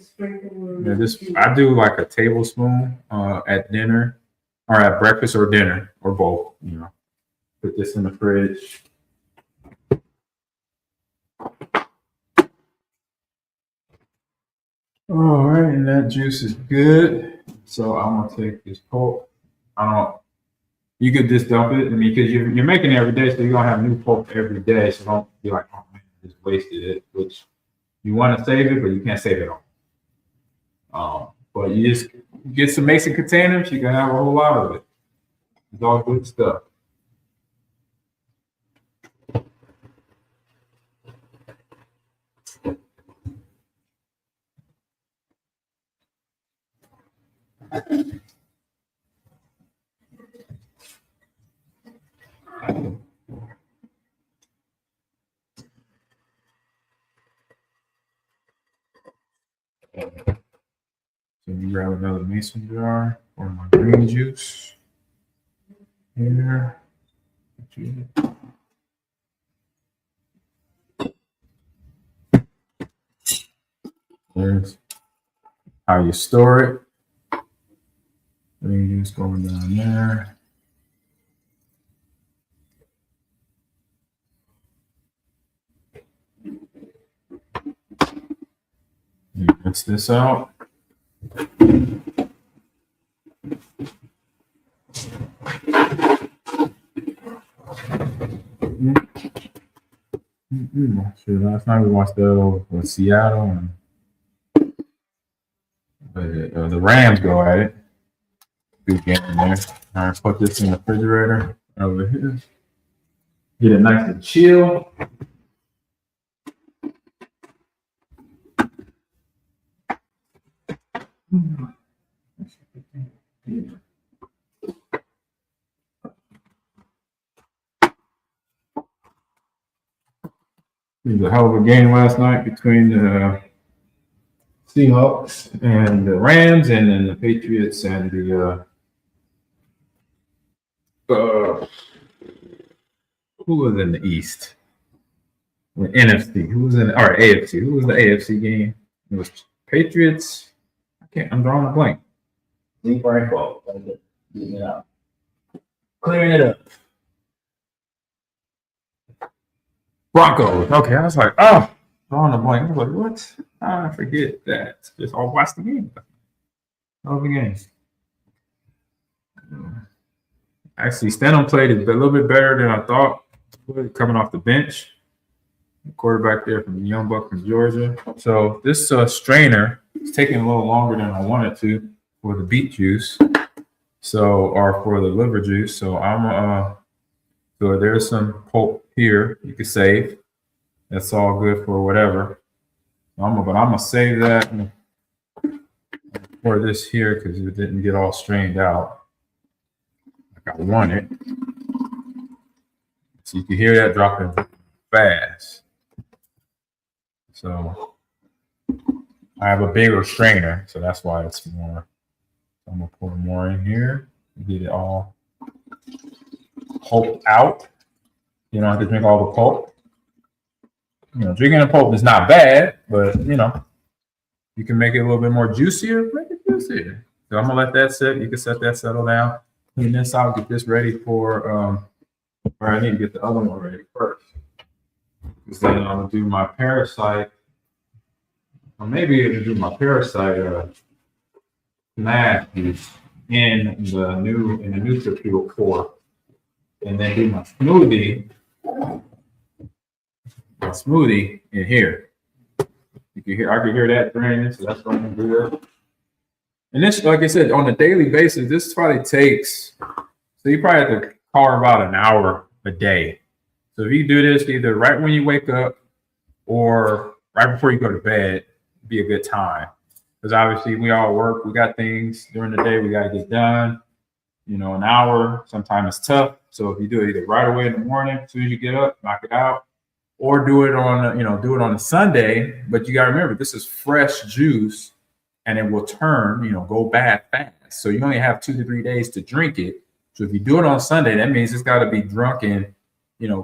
I do like a tablespoon at dinner, or at breakfast or dinner, or both. Put this in the fridge. All right, and that juice is good. So I'm gonna take this pulp. You could just dump it. Because you're making it every day, so you're gonna have new pulp every day. So don't be like, oh man, I just wasted it. Which you want to save it, but you can't save it all. But you just get some mason containers. You can have a whole lot of it. It's all good stuff. So you grab another mason jar for my green juice. Here. There's how you store it. Green juice going down there. You rinse this out. Sure, last night we watched the Seattle, and the Rams go at it. Good game in there. All right, put this in the refrigerator over here. Get it nice and chill. It was a hell of a game last night between the Seahawks and the Rams, and then the Patriots and the who was in the East? The NFC. Who was in or AFC? Who was the AFC game? It was Patriots. I'm drawing a blank. Deep rainfall. Getting it out. Clearing it up. Broncos. Okay, I was like, oh, drawing a blank. I was like, what? I forget that. Just all watch the game. All the games. Actually, Stanton played a little bit better than I thought. Coming off the bench, quarterback there from Young Buck from Georgia. So this strainer is taking a little longer than I wanted to for the beet juice. So, or for the liver juice. So so there's some pulp here you can save. That's all good for whatever. But I'm gonna save that for this here because it didn't get all strained out like I wanted. So you can hear that dropping fast. So I have a bigger strainer, so that's why it's more. So I'm gonna pour more in here and get it all pulped out. You don't have to drink all the pulp. You know, drinking the pulp is not bad, but you know, you can make it a little bit more juicier. Make it juicier. So I'm gonna let that sit. You can set that settle down. Clean this out. Get this ready for. Or I need to get the other one ready first. Because then I'm gonna do my parasite. Or maybe I'm gonna do my parasite math in the new Nutrapure pour. And then do my smoothie in here. You can hear I can hear that draining, so that's going good. And this, like I said, on a daily basis, this probably takes, so you probably have to carve about an hour a day. So if you do this either right when you wake up or right before you go to bed, it'd be a good time. Because obviously we all work, we got things during the day we got to get done. You know, an hour, sometimes it's tough. So if you do it either right away in the morning, as soon as you get up, knock it out, or do it on a Sunday. But you got to remember, this is fresh juice and it will turn, go bad fast. So you only have 2 to 3 days to drink it. So if you do it on Sunday, that means it's got to be drunken,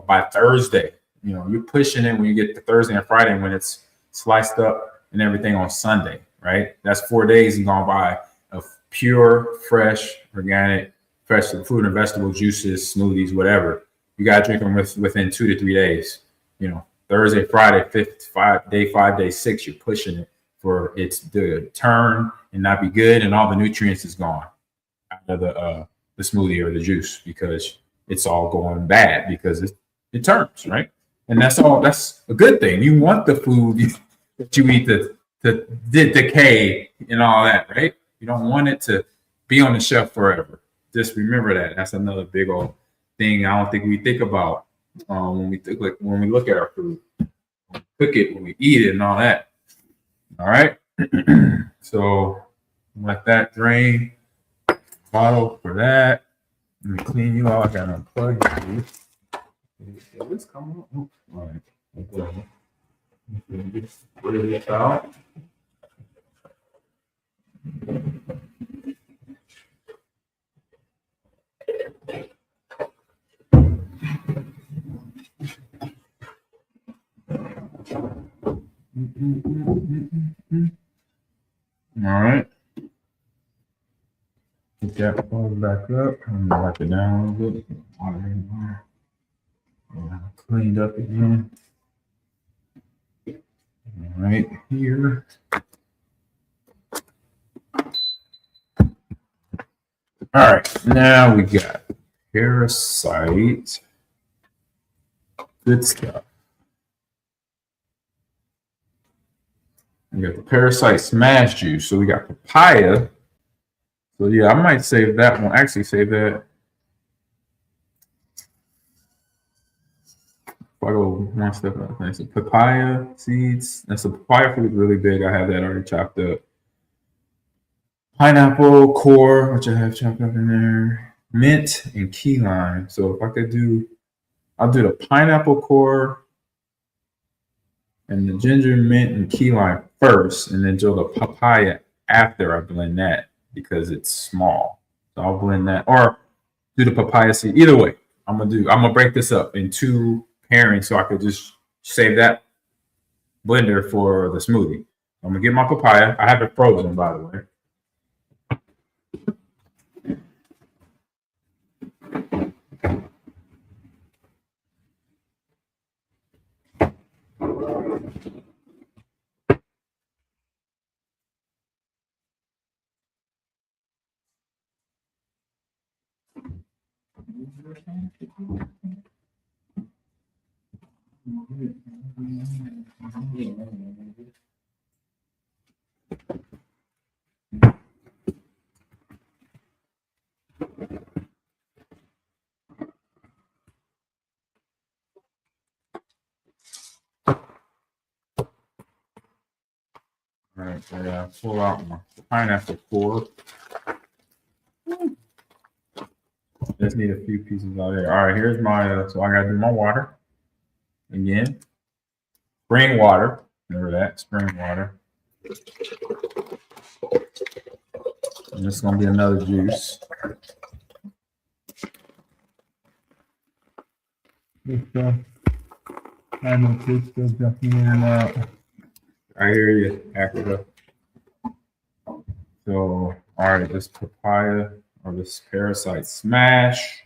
by Thursday. You're pushing it when you get to Thursday and Friday when it's sliced up and everything on Sunday, right? That's 4 days you're going to buy of pure, fresh, organic, fresh fruit and vegetable juices, smoothies, whatever. You got to drink them within 2 to 3 days. Thursday, Friday, 5 day 6, you're pushing it for it to turn and not be good, and all the nutrients is gone out of the smoothie or the juice because it's all going bad because it turns, right? And that's a good thing. You want the food that you eat to decay and all that, right? You don't want it to be on the shelf forever. Just remember that. That's another big old thing I don't think we think about when we look at our food, when we cook it, when we eat it, and all that. All right. So let that drain. Bottle for that. Let me clean you out. I gotta unplug you. Did this come on? All right. Rid this out. All right. Get that ball back up. I'm gonna wipe it down a little bit. Water in there. Yeah, cleaned up again. Right here. All right, now we got parasite. Good stuff. We got the parasite smash juice. So we got papaya. So yeah, I might save that one. Actually, save that. If I go one step up, okay, so papaya seeds. That's a papaya fruit, really big. I have that already chopped up. Pineapple core, which I have chopped up in there. Mint and key lime. So if I could do, I'll do the pineapple core and the ginger, mint, and key lime first, and then do the papaya after I blend that because it's small. So I'll blend that, or do the papaya seed. Either way, I'm gonna break this up in two pairings so I could just save that blender for the smoothie. I'm gonna get my papaya. I have it frozen, by the way. All right, so yeah, pull out my pineapple core. Just need a few pieces out there. All right, here's my, so I gotta do my water. Again, spring water. Remember that, spring water. And this is gonna be another juice. I know kids still jumping in and out. I hear you, Africa. So, all right, this papaya or this parasite smash.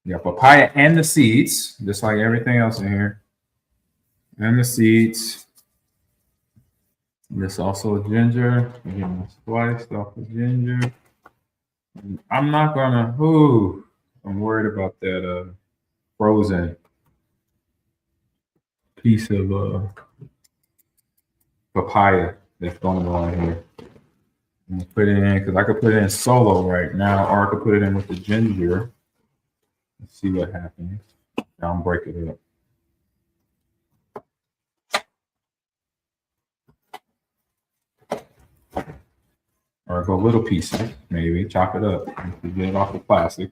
You got papaya and the seeds, just like everything else in here. And the seeds. This also ginger. Again, sliced off the ginger. And I'm not gonna. Ooh, I'm worried about that frozen piece of papaya that's going on here. I'm gonna put it in because I could put it in solo right now, or I could put it in with the ginger. Let's see what happens. Now I'm breaking it up. Or go little pieces, maybe chop it up. If you get it off the plastic,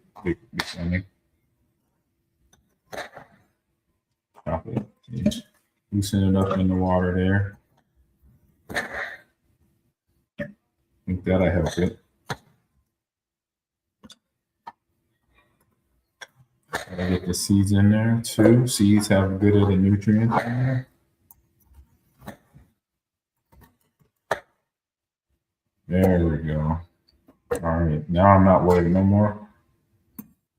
chop it. Yeah. Loosen it up in the water there. I think that'll help it. Gotta get the seeds in there too. Seeds have good of the nutrients in there. There we go. All right, now I'm not worried no more.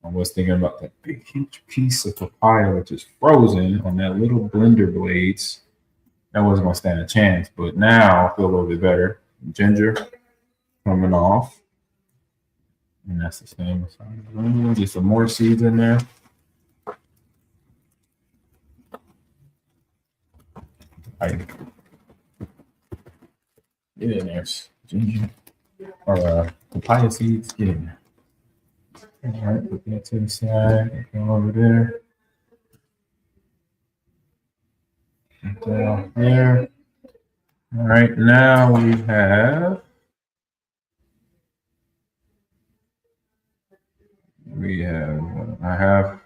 I was thinking about that big huge piece of papaya which is frozen on that little blender blades. That wasn't gonna stand a chance, but now I feel a little bit better. Ginger coming off. And that's the same. Get some more seeds in there. Get in there, ginger. Or papaya seeds, get in there. All right, put that to the side. Go over there. Put that there. All right, now I have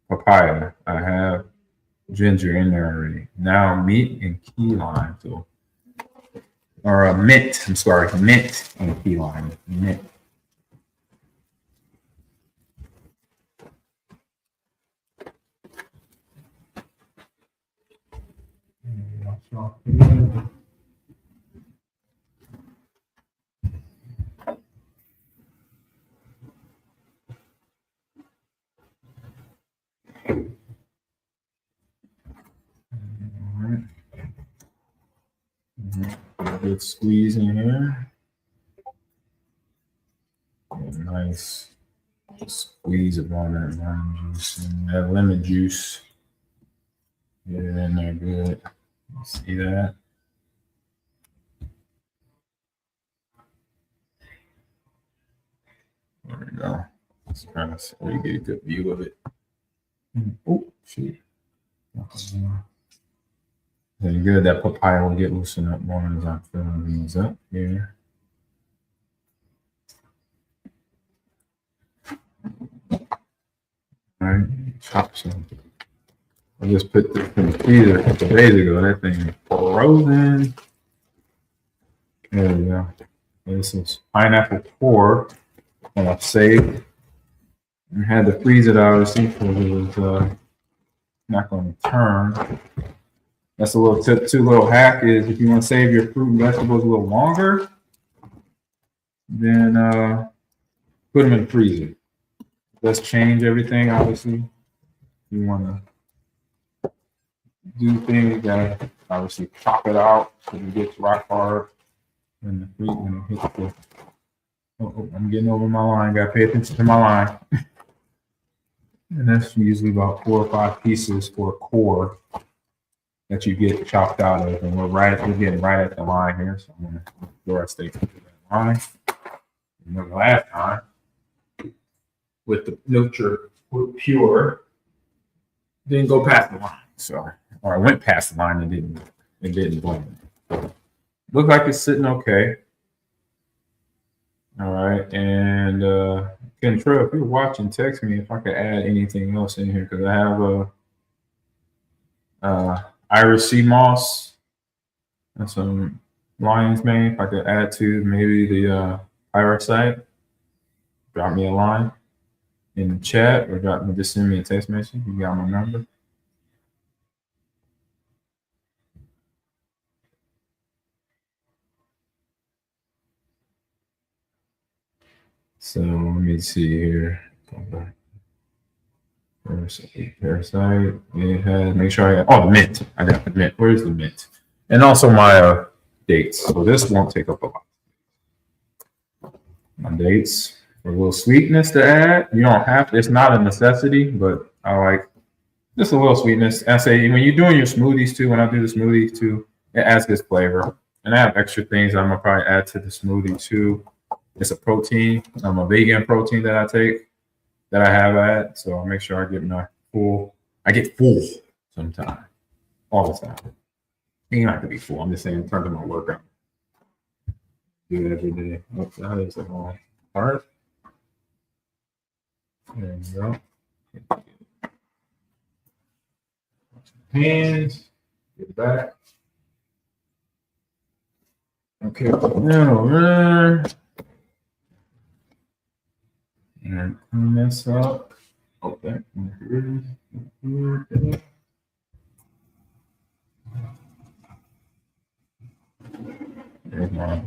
papaya. I have ginger in there already. Now mint and key lime. So, or mint. I'm sorry, mint and key lime. Mint. A good squeeze in here. Nice squeeze of all that lime juice and that lemon juice. Get it in there good. See that? There we go. Let's try to so you get a good view of it. Oh, shoot. Very good. That papaya will get loosened up more as I'm filling these up here. All right, chop some. I just put this in the freezer a couple days ago. That thing is frozen. There we go. This is pineapple core that I've saved. I had to freeze it obviously because it was not going to turn. That's a little tip too. Little hack is if you want to save your fruit and vegetables a little longer, then put them in the freezer. Let's change everything. Obviously, you want to do things. You gotta obviously chop it out so it gets rock hard. And the fruit when it hits the. Oh, I'm getting over my line. Gotta pay attention to my line. And that's usually about 4 or 5 pieces for a core that you get chopped out of, and we're getting right at the line here. So I'm gonna go right straight to that line. And then the last time with the Nutri Pure didn't go past the line, so or I went past the line and didn't blend. So, look like it's sitting okay. All right, and Kentra, if you're watching, text me if I could add anything else in here because I have a Irish sea moss and some lion's mane. If I could add to maybe the pyrite, drop me a line in the chat or just send me a text message. You got my number. So let me see here. Parasite. It has. Make sure I got. Oh, the mint. I got the mint. Where's the mint? And also my dates. So this won't take up a lot. My dates for a little sweetness to add. You don't have to. It's not a necessity, but I like just a little sweetness. I say when you're doing your smoothies too. When I do the smoothies too, it adds this flavor. And I have extra things I'm gonna probably add to the smoothie too. It's a protein. I'm a vegan protein that I take, that I have at. So I'll make sure I get my full. I get full sometimes, all the time. You don't have to be full. I'm just saying in terms of my workout. Do it every day. Oh, that is a wrong part. There you go. Hands. Get back. Okay. Now, and clean this up. Okay. There's my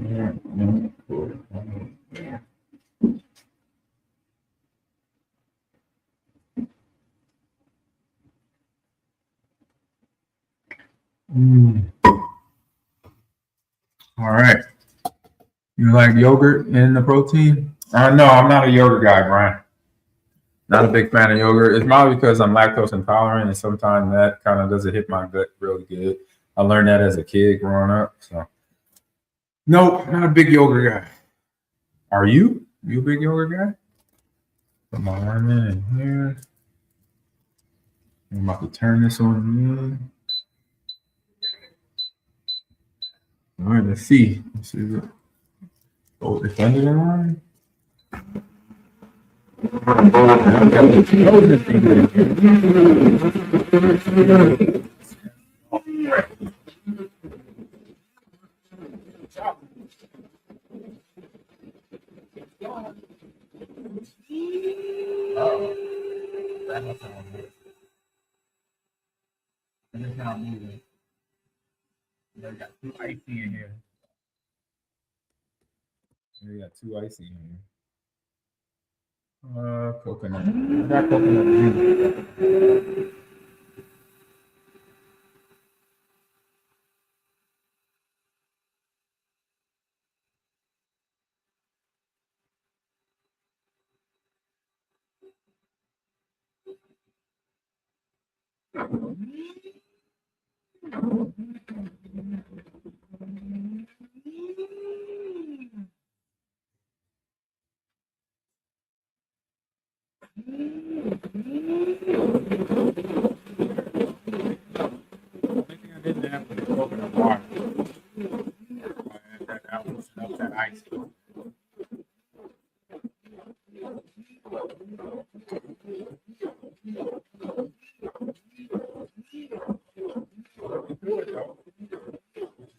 All right. You like yogurt in the protein? No, I'm not a yogurt guy, Brian. Not a big fan of yogurt. It's probably because I'm lactose intolerant, and sometimes that kind of doesn't hit my gut really good. I learned that as a kid growing up. So, no, not a big yogurt guy. Are you? You a big yogurt guy? Put my arm in here. I'm about to turn this on in. All right, let's see. Let's see. Oh, it's under the line. And it's not moving. They got 2 icy in here. They got 2 icy in here. Coconut. I got coconut juice. I didn't have to open up water. That loosen up that ice.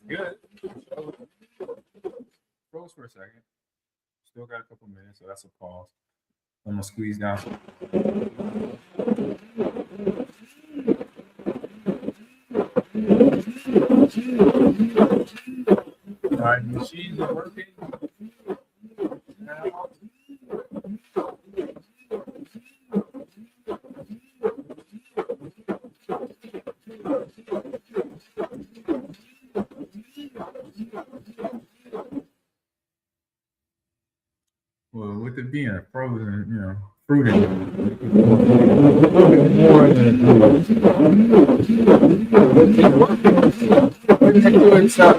Good. Froze for a second. Still got a couple minutes, so that's a pause. I'm gonna squeeze down. All right, machines are working. Now. Well, with it being a frozen, fruit in it, more than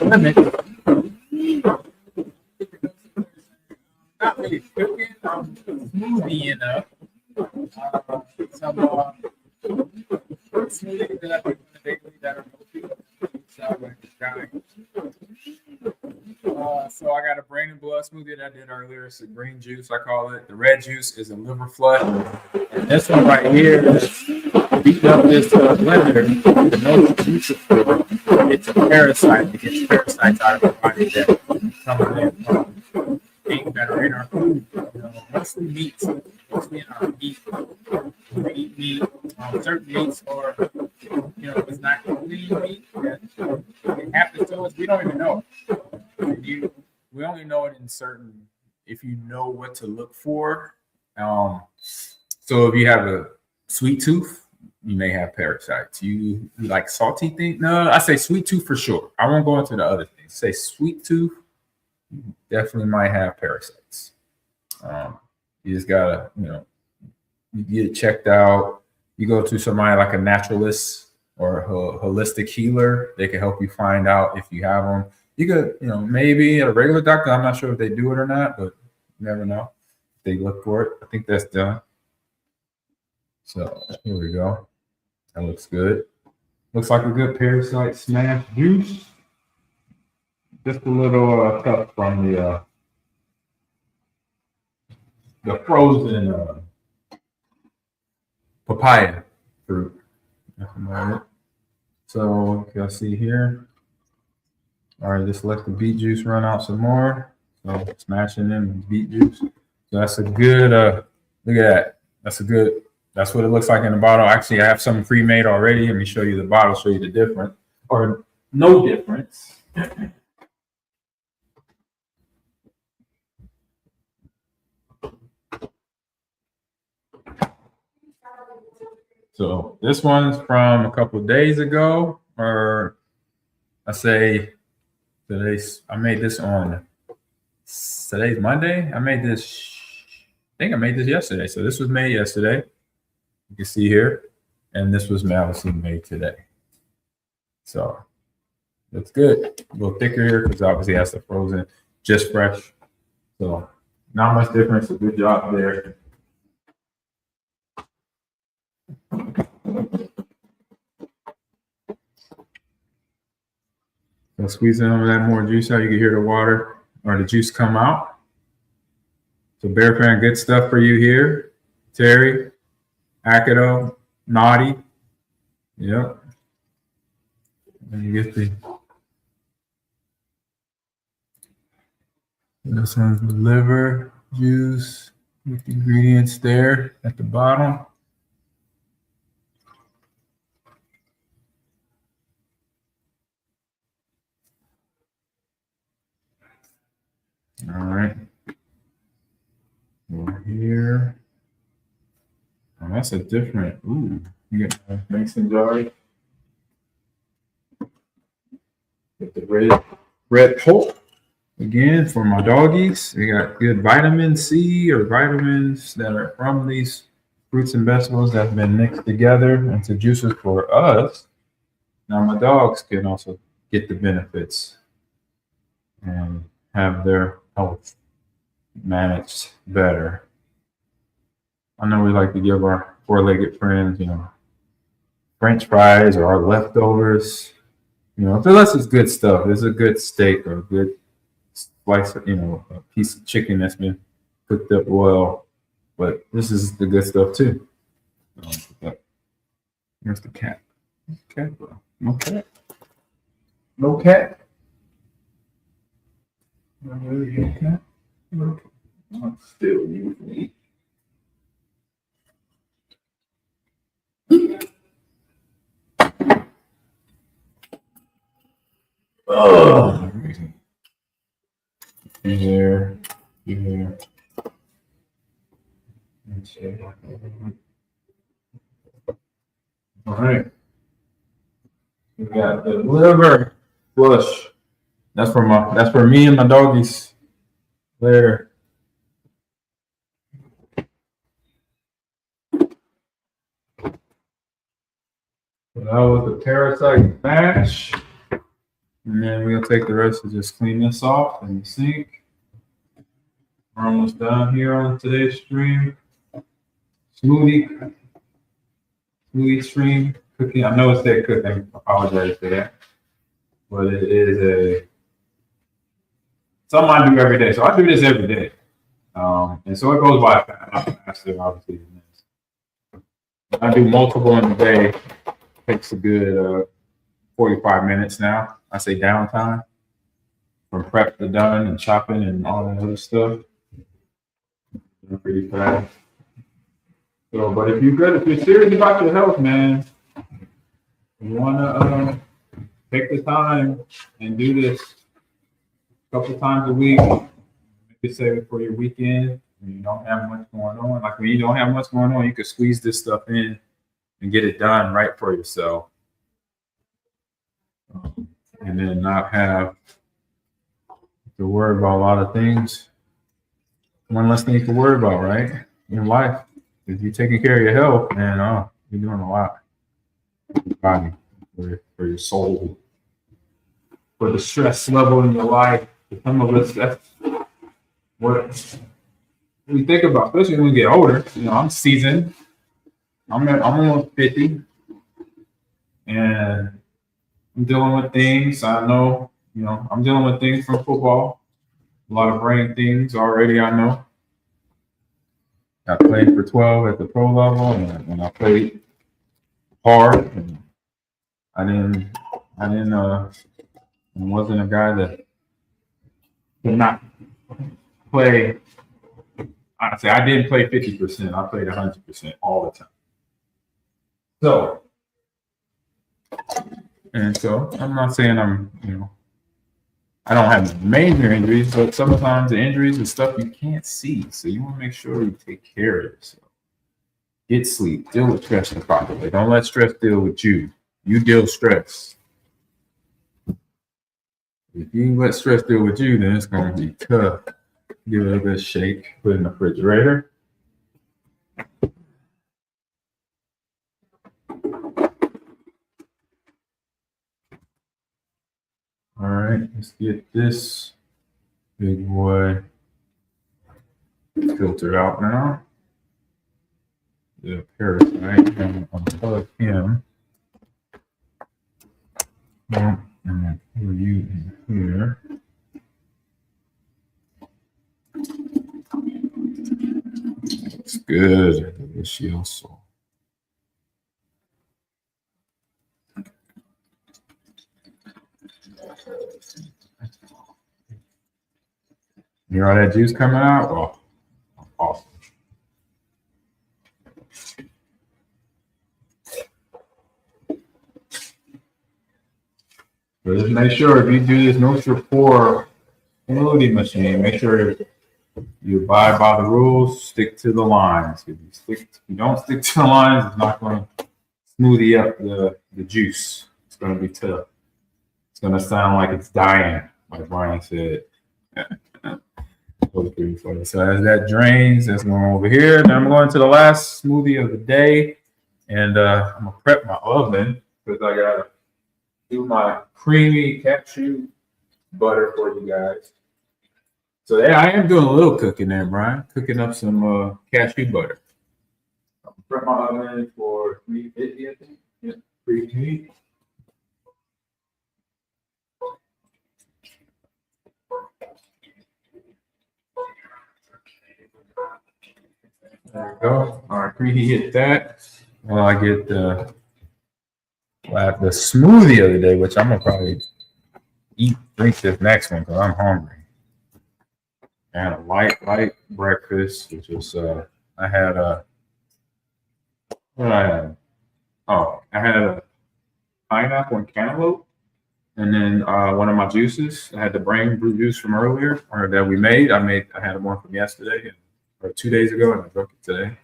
limit. Not really cooking, smoothie enough. Some smoothies that I put in the daily that are healthy. So I got a brain and blood smoothie that I did earlier. It's a green juice, I call it. The red juice is a liver flush. And this one right here, beating up this blender, the no juice liver, it's a parasite. It gets parasites out of our body that come in from things that are in our food. Mostly meats, mostly in our meat. We eat meat, certain meats, or it's not clean meat. It happens to us. We don't even know. We only know it in certain, if you know what to look for. So if you have a sweet tooth, you may have parasites. You like salty things? No, I say sweet tooth for sure. I won't go into the other things. Say sweet tooth, you definitely might have parasites. You just gotta, you get it checked out. You go to somebody like a naturalist or a holistic healer. They can help you find out if you have them. You could, maybe at a regular doctor. I'm not sure if they do it or not, but you never know. They look for it. I think that's done. So here we go. That looks good. Looks like a good parasite smash juice. Just a little cup from the frozen papaya fruit. So you'll see here. All right, just let the beet juice run out some more. So smashing in beet juice. So that's a good, look at that. That's what it looks like in the bottle. Actually, I have some pre-made already. Let me show you the bottle, show you the difference, or no difference. So this one's from a couple of days ago, or I say I made this on today's Monday. I think I made this yesterday. So this was made yesterday. You can see here. And this was obviously made today. So looks good. A little thicker here because obviously it has the frozen, just fresh. So not much difference. A good job there. So squeezing over that more juice out, you can hear the water or the juice come out. So Bear Fan, good stuff for you here. Terry, Akido, Naughty. Yep. And you get this one's the liver juice with the ingredients there at the bottom. All right. Over here. Oh, that's a different. Ooh, you get a mason jar. Get the red pulp again for my doggies. They got good vitamin C or vitamins that are from these fruits and vegetables that have been mixed together into juices for us. Now my dogs can also get the benefits and have their health managed better. I know we like to give our four-legged friends, French fries or our leftovers. Unless it's good stuff. It's a good steak or a good slice of, a piece of chicken that's been cooked up well. But this is the good stuff too. Here's the cat. Okay, bro. No cat. No cat. Not really a cat. Okay. I'm still you. Oh, here. All right. We got the liver flush. That's for me and my doggies later. So that was the parasite mash. And then we'll take the rest and just clean this off in the sink. We're almost done here on today's stream. Smoothie stream cooking. I know it said cooking. I apologize for that. But it is something I do every day. So I do this every day. And so it goes by faster, obviously. I do multiple in a day. It takes a good 45 minutes now. I say downtime from prep to done and chopping and all that other stuff. Pretty fast. So, but if you're serious about your health, man, you wanna take the time and do this a couple times a week. Maybe save it for your weekend when you don't have much going on. Like when you don't have much going on, you can squeeze this stuff in and get it done right for yourself. And then not have to worry about a lot of things. One less thing you can worry about, right? In life. If you're taking care of your health, man, you're doing a lot for your body, for your soul, for the stress level in your life. For some of us, that's what we think about, especially when we get older. I'm seasoned. I'm almost 50. And I'm dealing with things. I know, I'm dealing with things from football. A lot of brain things already, I know. I played for 12 at the pro level, and I played hard. And wasn't a guy that could not play. Honestly, I didn't play 50%. I played 100% all the time. So I'm not saying I don't have major injuries, but sometimes the injuries and stuff you can't see. So you want to make sure you take care of yourself. Get sleep. Deal with stress properly. Don't let stress deal with you. You deal with stress. If you let stress deal with you, then it's going to be tough. Give it a good shake. Put it in the refrigerator. All right, let's get this big boy filtered out now. The parasite, and unplug him. And then pour you in here. Looks good. Delicioso. You hear all that juice coming out? Oh, awesome. But just make sure if you do this Nutri-Pour smoothie machine, make sure you abide by the rules, stick to the lines. If you don't stick to the lines, it's not going to smoothie up the juice. It's going to be tough. It's going to sound like it's dying, like Brian said. So as that drains, that's going over here. Then I'm going to the last smoothie of the day. And I'm going to prep my oven because I got to do my creamy cashew butter for you guys. So yeah, I am doing a little cooking there, Brian. Cooking up some cashew butter. I'll prep my oven for 350, I think. Yeah, 350. There we go. All right, preheat that. Well, I get I had the smoothie the other day, which I'm gonna probably drink this next one because I'm hungry. I had a light breakfast, which was I had a what did I have? Oh, I had a pineapple and cantaloupe, and then one of my juices. I had the brain brew juice from earlier, or that we made. I had one from yesterday or 2 days ago, and I drank it today.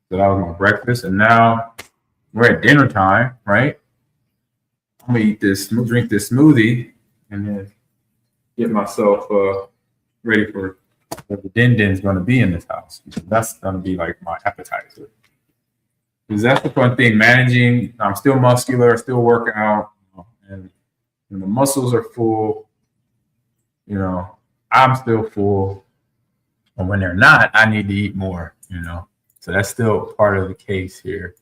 So that was my breakfast, and now we're at dinner time, right? I'm gonna drink this smoothie, and then get myself ready for what the din-din's going to be in this house. That's going to be like my appetizer. Because that's the fun thing, managing. I'm still muscular, still working out, and when the muscles are full, I'm still full. And when they're not, I need to eat more, So that's still part of the case here.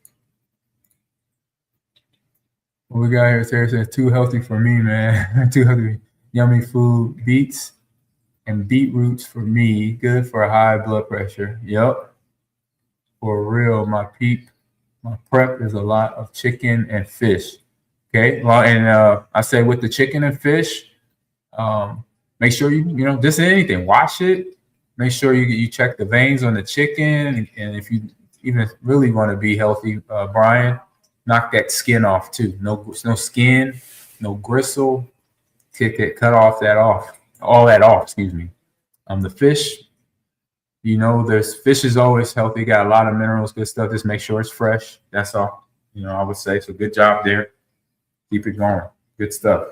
What we got here, Sarah says, too healthy for me, man. Too healthy. Yummy food, beets and beetroots for me. Good for high blood pressure. Yep. For real, my prep is a lot of chicken and fish. Okay. Well, and I say with the chicken and fish, make sure just anything, wash it. Make sure you check the veins on the chicken. And if you even really want to be healthy, Brian, knock that skin off too. No skin, no gristle. Cut all that off, excuse me. The fish, there's fish is always healthy, got a lot of minerals, good stuff. Just make sure it's fresh. That's all, I would say. So good job there. Keep it going. Good stuff.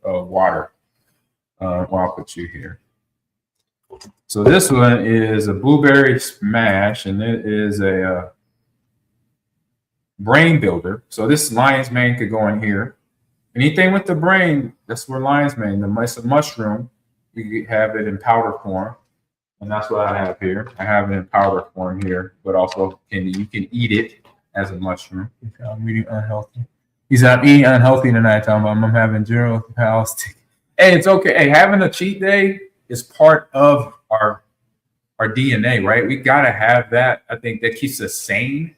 Water. I'll put you here. So this one is a blueberry smash, and it is a brain builder. So this lion's mane could go in here. Anything with the brain, that's where lion's mane. The mushroom, you have it in powder form, and that's what I have here. I have it in powder form here, but also you can eat it as a mushroom. I'm eating unhealthy. I'm eating unhealthy tonight, Tom. I'm having general health. Hey, it's okay. Hey, having a cheat day is part of our DNA, right? We gotta have that. I think that keeps us sane.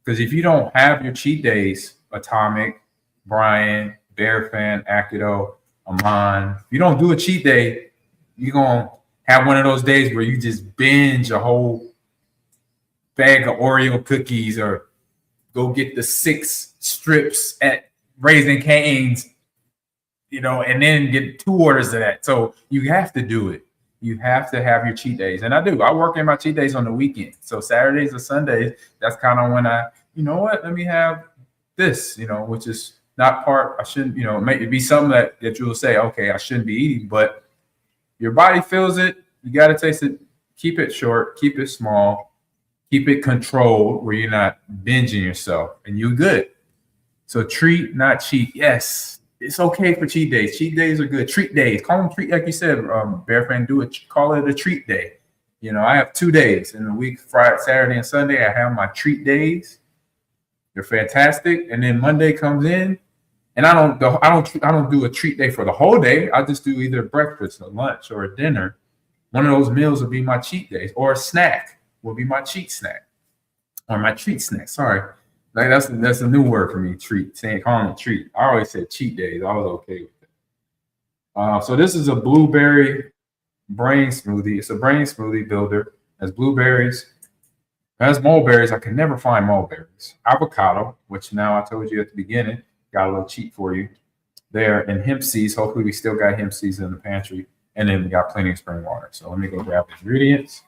Because if you don't have your cheat days, Atomic, Brian, Bear Fan, Akido, Ahman, if you don't do a cheat day, you're going to have one of those days where you just binge a whole bag of Oreo cookies or go get the 6 strips at Raising Cane's, and then get 2 orders of that. So you have to do it. You have to have your cheat days. And I do. I work in my cheat days on the weekend. So Saturdays or Sundays, that's kind of when let me have this, which is not part, I shouldn't, it be something that you will say, okay, I shouldn't be eating, but your body feels it. You got to taste it. Keep it short, keep it small, keep it controlled where you're not binging yourself and you're good. So treat, not cheat. Yes. It's okay for cheat days. Cheat days are good. Treat days. Call them treat, like you said, Bear Fan, call it a treat day. I have 2 days in the week, Friday, Saturday, and Sunday. I have my treat days. They're fantastic. And then Monday comes in, and I don't do a treat day for the whole day. I just do either breakfast, or lunch, or a dinner. One of those meals will be my cheat days, or a snack will be my cheat snack, or my treat snack. Sorry. Like that's a new word for me, treat. Calling it treat. I always said cheat days. I was okay with it. So this is a blueberry brain smoothie. It's a brain smoothie builder. It has blueberries. It has mulberries. I can never find mulberries. Avocado, which now I told you at the beginning, got a little cheat for you there. And hemp seeds. Hopefully we still got hemp seeds in the pantry. And then we got plenty of spring water. So let me go grab the ingredients.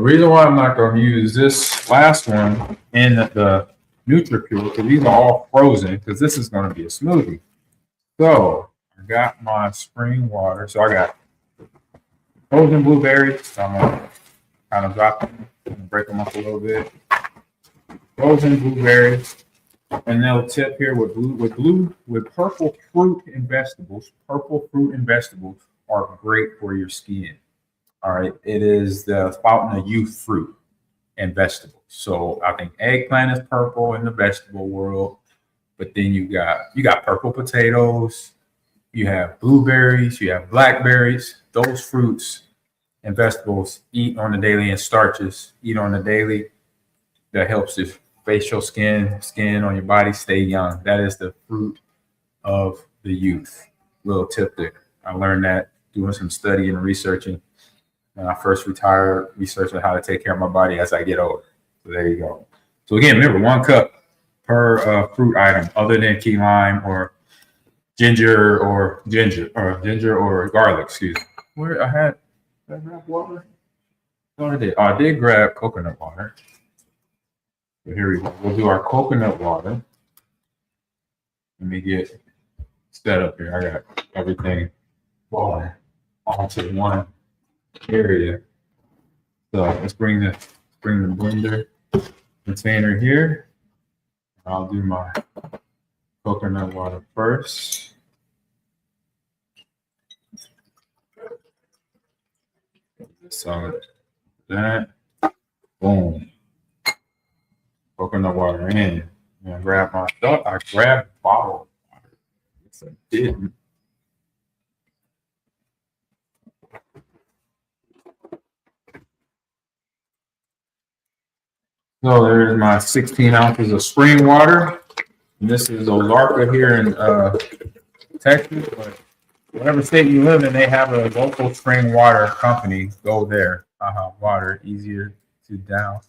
reason why I'm not going to use this last one in the NutriPure, because these are all frozen, because this is going to be a smoothie. So I got my spring water. So I got frozen blueberries. So I'm going to kind of drop them and break them up a little bit. Frozen blueberries. And they'll tip here with purple fruit and vegetables. Purple fruit and vegetables are great for your skin. All right. It is the fountain of youth fruit and vegetables. So I think eggplant is purple in the vegetable world, but then you got purple potatoes, you have blueberries, you have blackberries. Those fruits and vegetables eat on the daily, and starches eat on the daily. That helps the facial skin on your body stay young. That is the fruit of the youth. Little tip there. I learned that doing some study and researching when I first retired, researching how to take care of my body as I get older. So there you go. So again, remember 1 cup per fruit item, other than key lime or ginger or garlic. Excuse me. Where did I grab water? Oh, I did grab coconut water. So here we go. We'll do our coconut water. Let me get set up here. I got everything falling onto one area. So let's bring the blender container here. I'll do my coconut water first. So that, boom. Coconut water in. And I grabbed my stuff. I grabbed bottled water. Yes, I did. So there's my 16 ounces of spring water. And this is Ozarka here in Texas. But whatever state you live in, they have a local spring water company. Go there. Water, easier to down.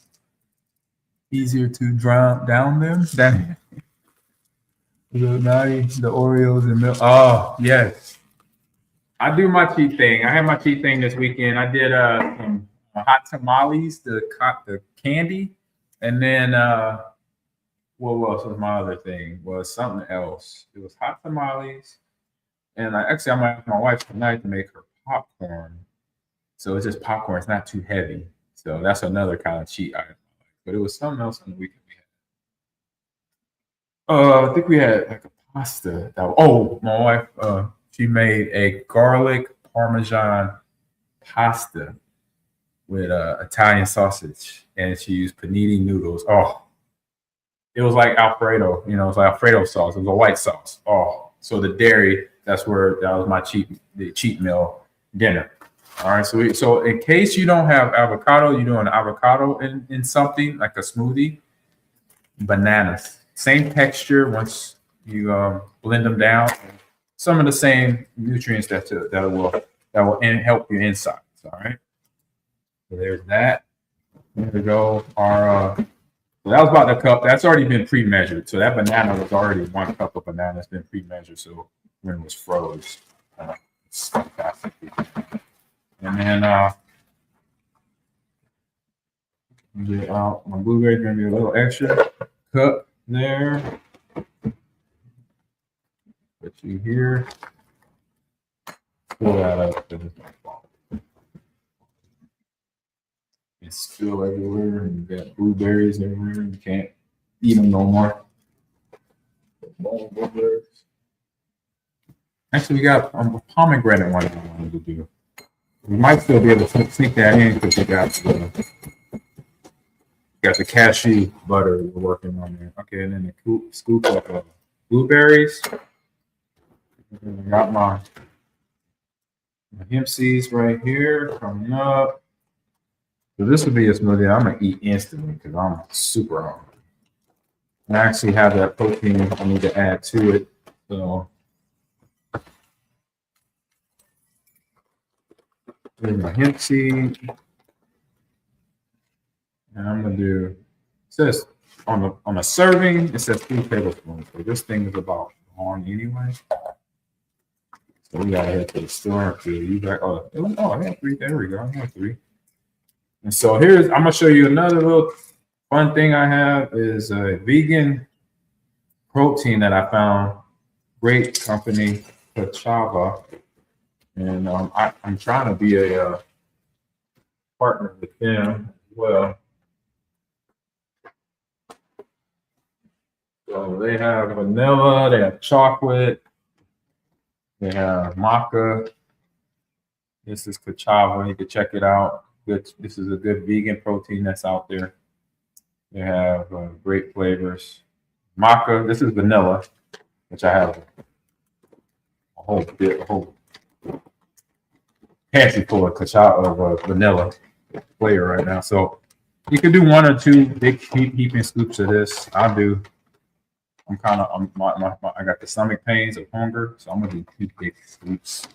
Easier to down them than the Oreos and milk. Oh, yes. I do my cheat thing. I had my cheat thing this weekend. I did some hot tamales, the candy. And then what was my other thing? Was something else. It was hot tamales. And I might ask my wife tonight to make her popcorn. So it's just popcorn. It's not too heavy. So that's another kind of cheat item. But it was something else on the weekend we had. I think we had like a pasta. My wife, she made a garlic parmesan pasta with Italian sausage, and she used panini noodles. Oh, it was like Alfredo. It was like Alfredo sauce. It was a white sauce. Oh, so the dairy. That was my cheat meal dinner. All right. So in case you don't have avocado, you're doing avocado in something like a smoothie. Bananas, same texture once you blend them down. Some of the same nutrients that will help your insides. All right. So there's that. There we go. So that was about the cup. That's already been pre-measured. So that banana was already 1 cup of banana. It's been pre-measured. So when it was froze, it's fantastic. And then get out my blueberries. Gonna be a little extra cup there. Put you here. Fill that up. It's still everywhere, and you got blueberries everywhere. You can't eat them no more. Actually, we got a pomegranate one I wanted to do. We might still be able to sneak that in because we got the cashew butter we're working on there. Okay, and then the scoop of blueberries. I got my hemp seeds right here coming up. So this would be a smoothie I'm gonna eat instantly because I'm super hungry. I actually have that protein I need to add to it. So here's my hemp seed. And I'm gonna do, it says on a serving, it says 3 tablespoons. So this thing is about gone anyway. So we gotta head to the store. I had 3. There we go. I have 3. And so I'm gonna show you another little fun thing I have is a vegan protein that I found. Great company, Kachava, and I'm trying to be a partner with them as well. So they have vanilla, they have chocolate, they have maca. This is Kachava. You can check it out. Good. This is a good vegan protein that's out there. They have great flavors. Maca. This is vanilla, which I have a whole pantry full of Kachava vanilla flavor right now. So you can do 1 or 2 big heaping scoops of this. I do. I got the stomach pains of hunger, so I'm gonna do 2 big scoops.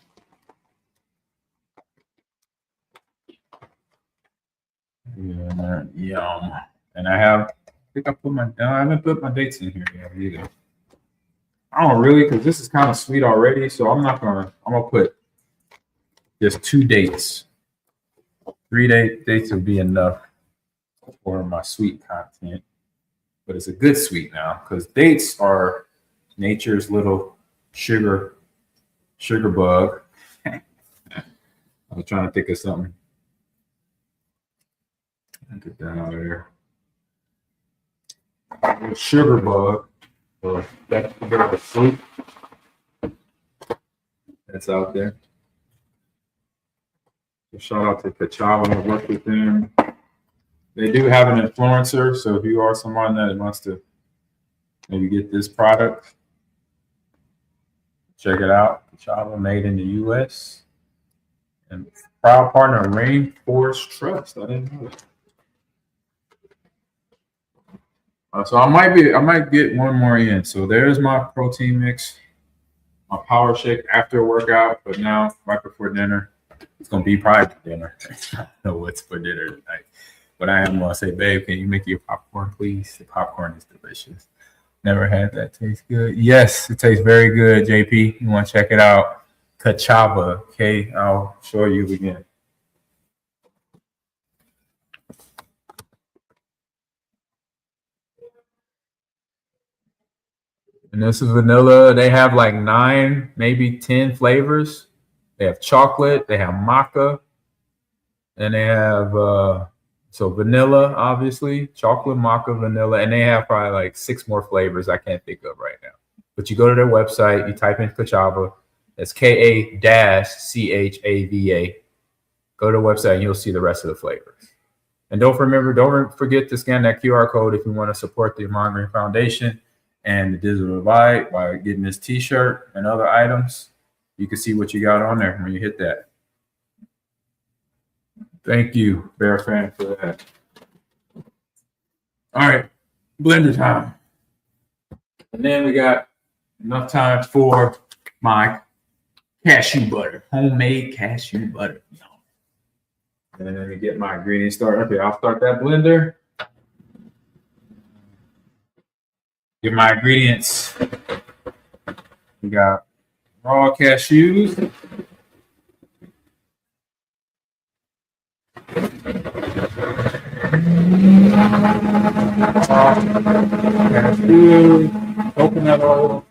Yeah, yum. And I haven't put my dates in here yet either. I don't really, because this is kind of sweet already, so I'm gonna put just 2 dates. 3 dates will be enough for my sweet content. But it's a good sweet now, because dates are nature's little sugar bug. I was trying to think of something. Get that out of there. Sugar bug. So that's a bit of a fruit that's out there. So shout out to Kachava. I work with them. They do have an influencer, so if you are someone that wants to maybe get this product, check it out. Kachava, made in the U.S. and proud partner of Rainforest Trust. I didn't know that. So I might get one more in. So there's my protein mix, my power shake after a workout, but now right before dinner, it's gonna be private dinner. I don't know what's for dinner tonight. But I am going to say, babe, can you make your popcorn, please? The popcorn is delicious. Never had that. Taste good. Yes, it tastes very good, JP. You want to check it out. Kachava, okay? I'll show you again. And this is vanilla. They have like 9, maybe 10 flavors. They have chocolate. They have maca. And they have... so vanilla, obviously, chocolate, maca, vanilla, and they have probably like 6 more flavors I can't think of right now. But you go to their website, you type in Kachava, that's Ka-Chava. Go to the website and you'll see the rest of the flavors. And don't forget to scan that QR code if you want to support the Ahman Green Foundation and the Digital Divide by getting this T-shirt and other items. You can see what you got on there when you hit that. Thank you, Bear Fan, for that. All right, blender time. And then we got enough time for my cashew butter, homemade cashew butter. And then let me get my ingredients started. Okay, I'll start that blender. Get my ingredients. We got raw cashews. Cashew, coconut oil.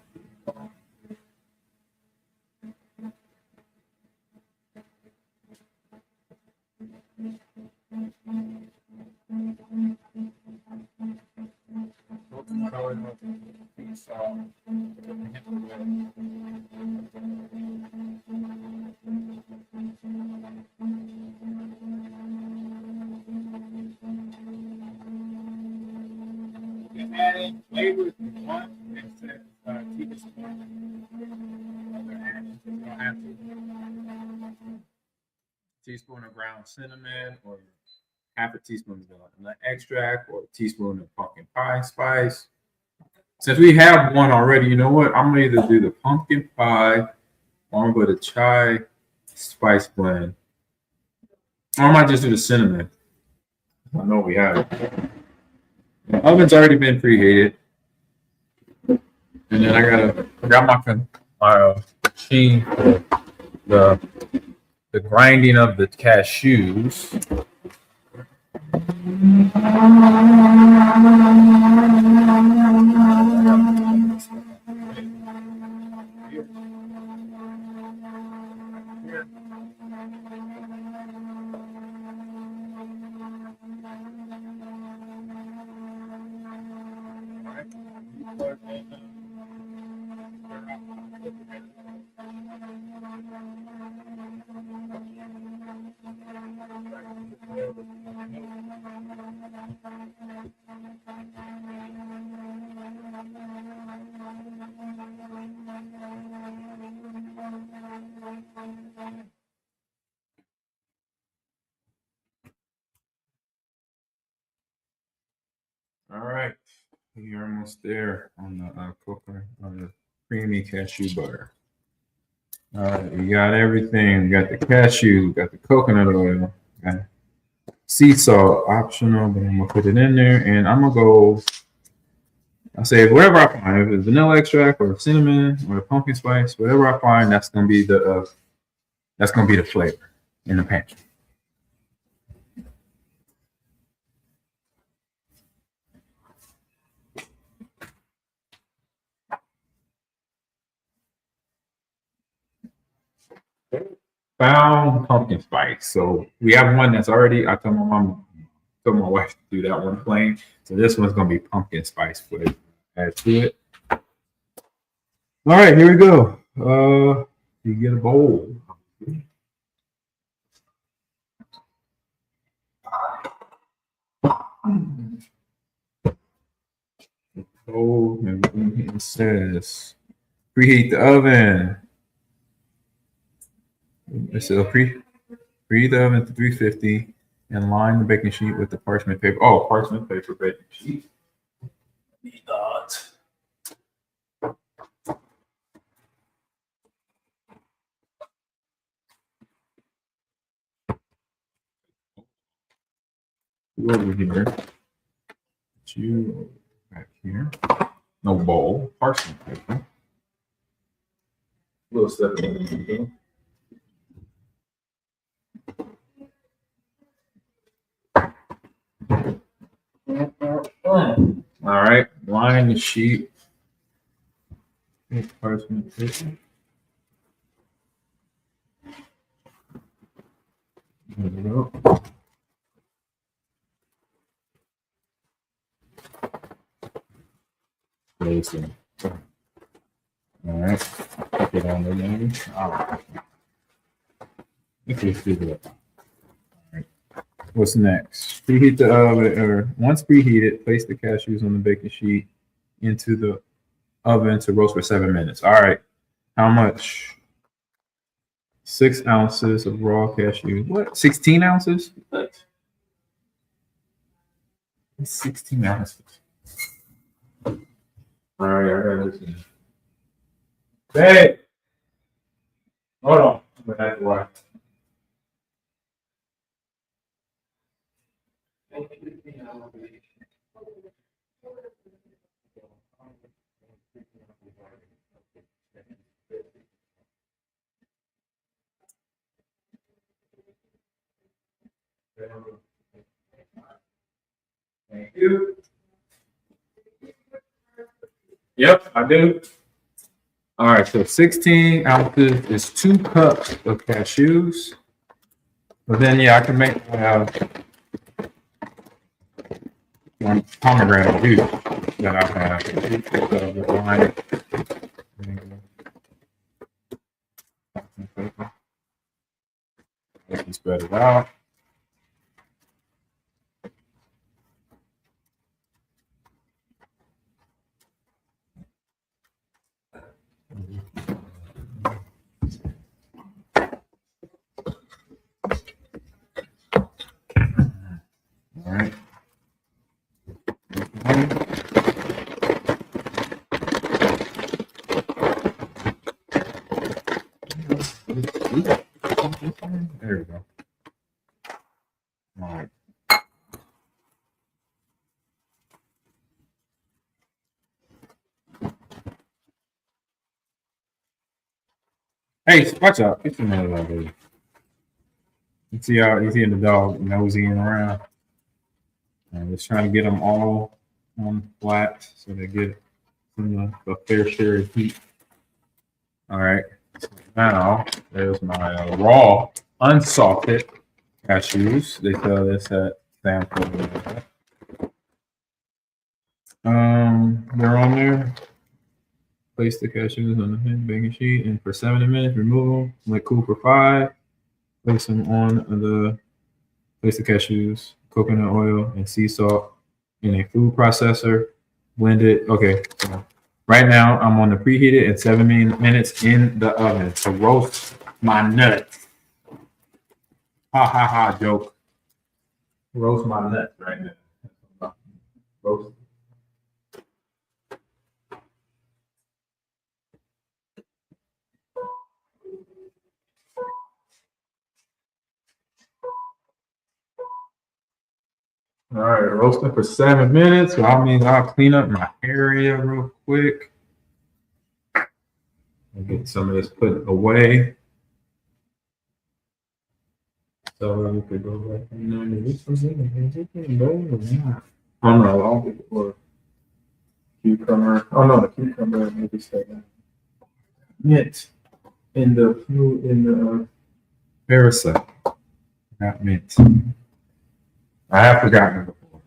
Adding flavors in one instead of teaspoon of ground cinnamon, or half a teaspoon of vanilla extract, or a teaspoon of pumpkin pie spice. Since we have one already, you know what? I'm gonna either do the pumpkin pie, or I'm gonna go to chai spice blend, or I might just do the cinnamon. I know we have it. The oven's already been preheated, and then I got my machine for the grinding of the cashews. All right, you're almost there on the coconut, on the creamy cashew butter. All right, we got everything. We got the cashew, we got the coconut oil, got sea salt, optional, but I'm gonna put it in there, and I'm gonna go. I say whatever I find, if it's vanilla extract or cinnamon or pumpkin spice, whatever I find, that's gonna be the flavor in the pan. Found pumpkin spice. So we have one that's already. I told my wife to do that one plain. So this one's gonna be pumpkin spice flavor. Add to it. All right, here we go. You get a bowl. Oh, and it says preheat the oven. It says preheat the oven to 350 and line the baking sheet with the parchment paper. Oh, parchment paper baking sheet. Need that. Go over here. Put you back here. No bowl. Parchment paper. Little step in. All right, line the sheet. Parchment paper. There we go. Placing. All right, put it on the line. All right. Let's do that. All right. What's next? Preheat the oven, or once preheated, place the cashews on the baking sheet into the oven to roast for 7 minutes. All right. How much? 6 ounces of raw cashew. What? 16 ounces? What? 16 ounces. All right, I gotta listen. Hey, hold on. I'm gonna have to watch. Thank you. Yep, I do. All right, so 16 ounces is 2 cups of cashews. But then, yeah, I can make one pomegranate juice that I have. Let me spread it out. All right. There we go. All right. Hey, watch out. Get your man out there. You see the dog nosing around. I'm just trying to get them all on flat so they get a fair share of heat. All right. So now there's my raw, unsalted cashews. They sell this at Sam's. They're on there. Place the cashews on the baking sheet, and for 70 minutes, remove them. Let cool for 5. Place them on place the cashews, coconut oil, and sea salt in a food processor. Blend it. Okay. So right now, I'm on the preheated at 7 minutes in the oven to roast my nuts. Ha ha ha! Joke. Roast my nuts right now. Roast. All right, roasting for 7 minutes. So I mean, I'll clean up my area real quick. I'll get some of this put away. So we could go back in there. This was it. Oh no, I don't think it was cucumber. Oh no, the cucumber maybe second. Mint in the parasite. Not mint. I have forgotten it before.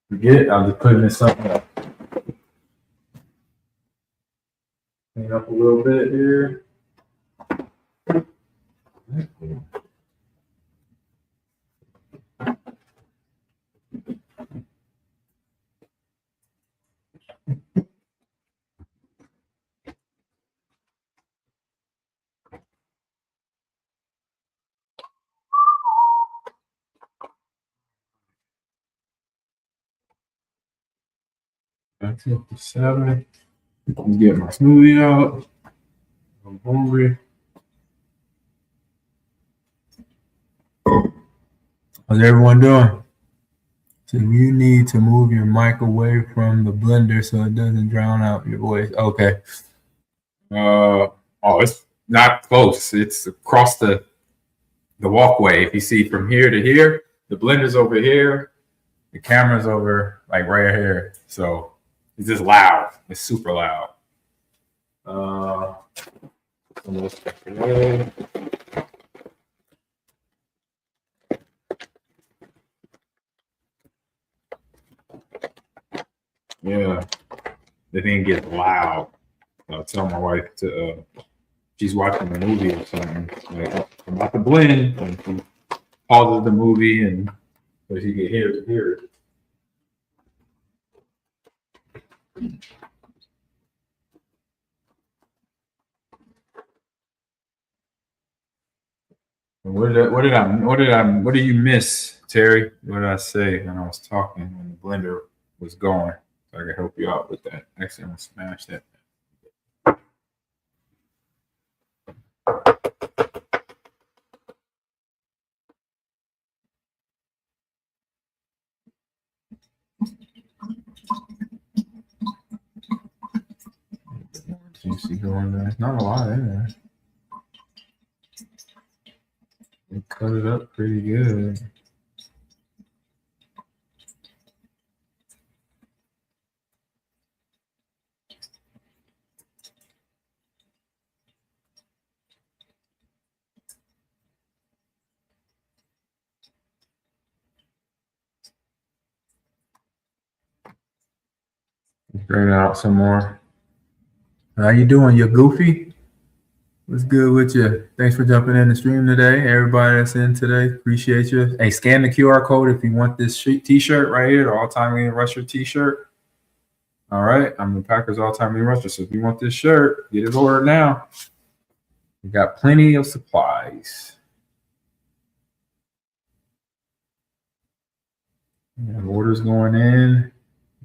Forget, I'm just putting in something else. Clean up a little bit here. That's it for 7. Let's get my smoothie out. I'm hungry. How's everyone doing? So you need to move your mic away from the blender so it doesn't drown out your voice. Okay. It's not close. It's across the walkway. If you see from here to here, the blender's over here, the camera's over like right here. So it's just loud. It's super loud. Yeah, the thing gets loud. I'll tell my wife to, she's watching a movie or something, like, I'm about to blend, and she pauses the movie, and so she can hear it. And what did you miss, Terry? What did I say when I was talking when the blender was going? So I can help you out with that. Actually, I'm gonna smash that. Juicy going there. Not a lot in there. They cut it up pretty good. Bring out some more. How you doing? You goofy? What's good with you? Thanks for jumping in the stream today. Everybody that's in today, appreciate you. Hey, scan the QR code if you want this t-shirt right here, the all-time leading rusher t-shirt. All right, I'm the Packers all-time leading rusher. So if you want this shirt, get it ordered now. We got plenty of supplies. And orders going in,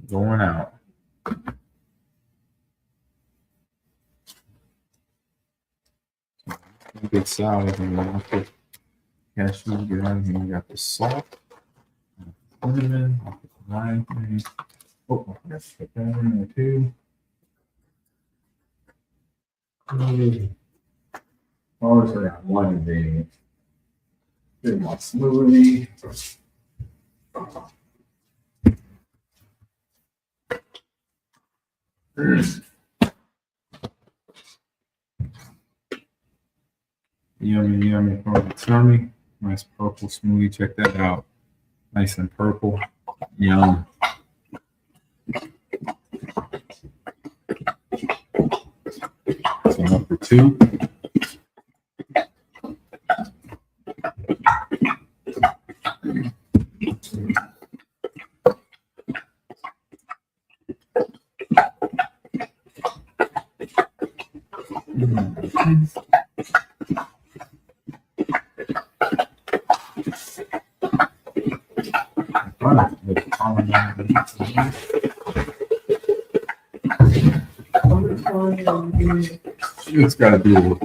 going out. Good salad and then put cashew, get on here. You got the salt, cinnamon, lime thing. Oh, let's put that in there too. Always got one ingredient. Here's my smoothie. Yummy, yummy for the tummy. Nice purple smoothie. Check that out. Nice and purple. Yum. So number 2. It's got to do with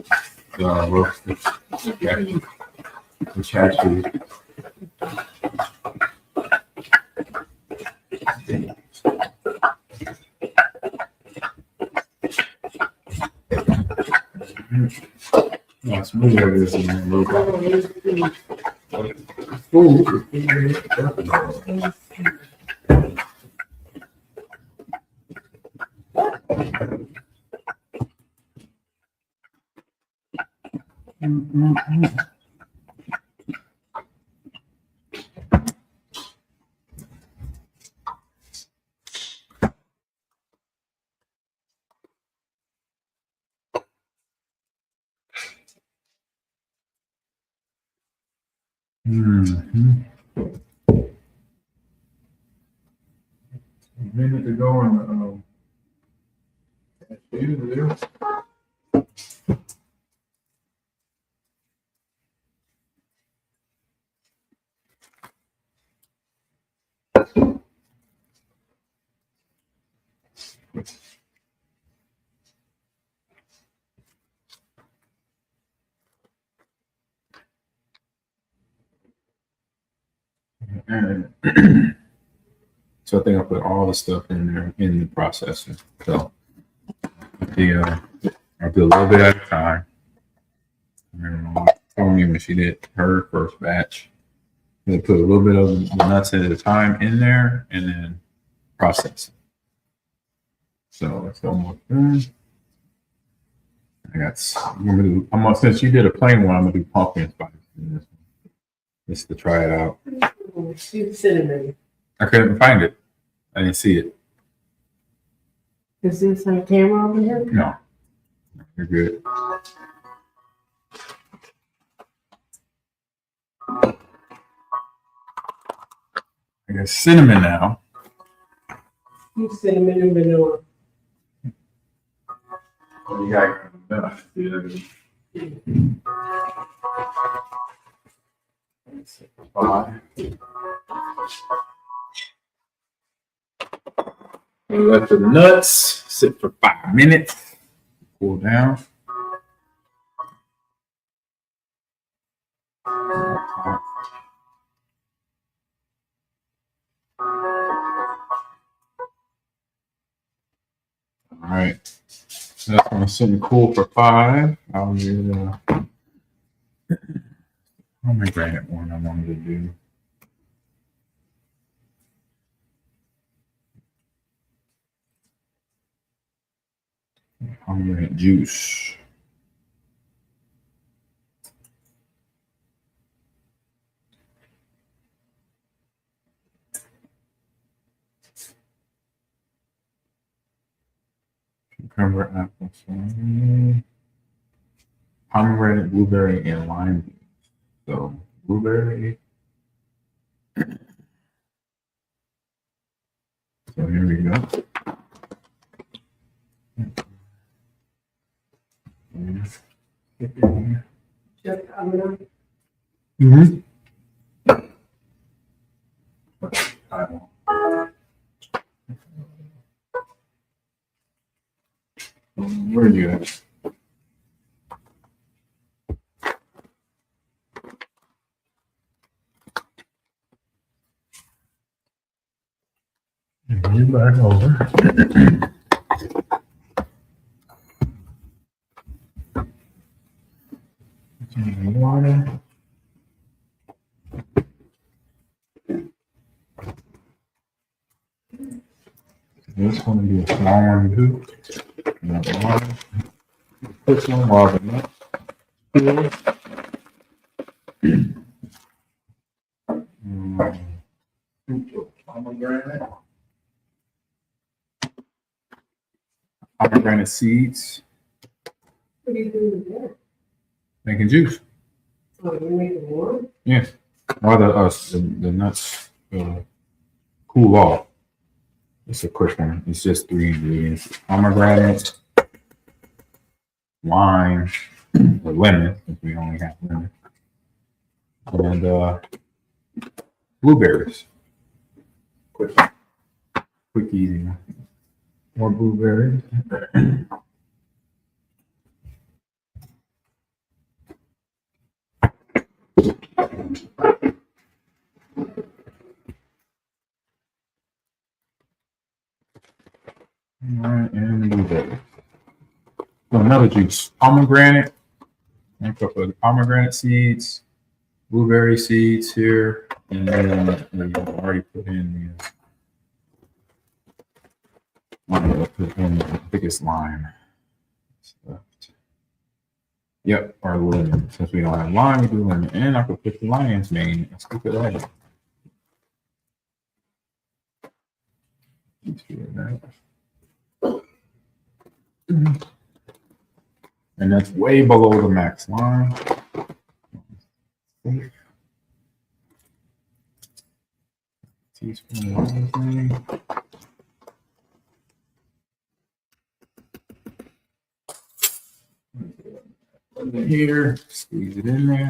roasted, which actually smooth that is in a little bit. A minute to go on the and so I think I put all the stuff in there in the processor. So I'll do a little bit at a time. Told me when she did her first batch, they put a little bit of the nuts at a time in there and then process it. So it's almost done. Since you did a plain one, I'm gonna do pumpkin spice in this one, just to try it out. Cinnamon. I couldn't find it. I didn't see it. Is this on camera over here? No, you're good. I got cinnamon now. Cinnamon and vanilla. Oh, you got enough. Five. Let the nuts sit for 5 minutes. Cool down. All right. So that's going to sit and cool for 5. I'll get pomegranate one I wanted to do. Pomegranate juice. Cucumber, apple, pomegranate, blueberry, and lime juice. So blueberry. So here we go. Mm-hmm. Where are you at? Move back over. This one will be a small one too. Another one. Put some while the nuts cool. Pomegranate seeds, What do you do with that? making juice. Oh, you make it warm? Yes. While the nuts cool off. It's a quick one. It's just 3 ingredients: pomegranate, lime, or lemon, since we only have lemon, and blueberries. Quick, easy one. More blueberries. All right, and blueberries. So another juice: pomegranate. And a couple of pomegranate seeds, blueberry seeds here, and then we already put in the. I'm gonna put in the biggest lime. Left. Yep, or lemon. Since we don't have lime, we do lemon. And I could put the lion's mane. Let's look at that. And that's way below the max line. Teaspoon of lion's mane. Put it here, squeeze it in there.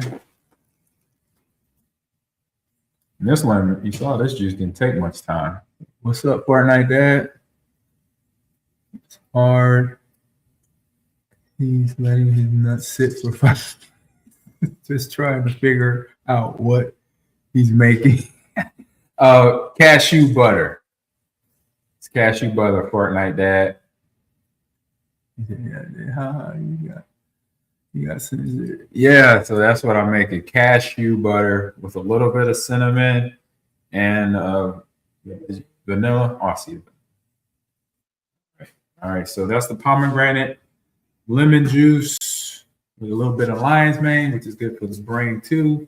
And this lemon, you saw this juice didn't take much time. What's up, Fortnite Dad? It's hard. He's letting his nuts sit for 5 just trying to figure out what he's making. Cashew butter. It's cashew butter, Fortnite Dad. You got some, yeah, so that's what I'm making. Cashew butter with a little bit of cinnamon and vanilla. Oh, I see. All right, so that's the pomegranate lemon juice with a little bit of lion's mane, which is good for the brain too.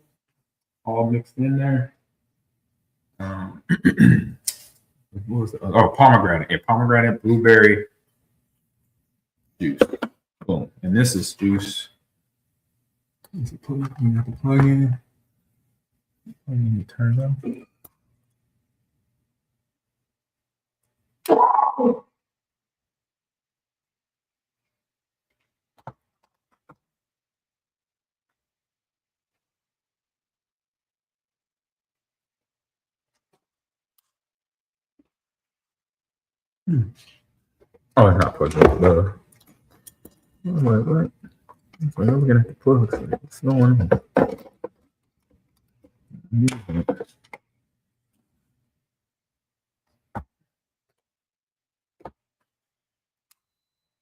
All mixed in there. What was the, oh, pomegranate. Yeah, pomegranate blueberry juice. Boom. And this is juice. You have to plug in. And you turn it on. Oh, it's not plugged in. Wait, what? Well, we're gonna have to plug it. What's going on?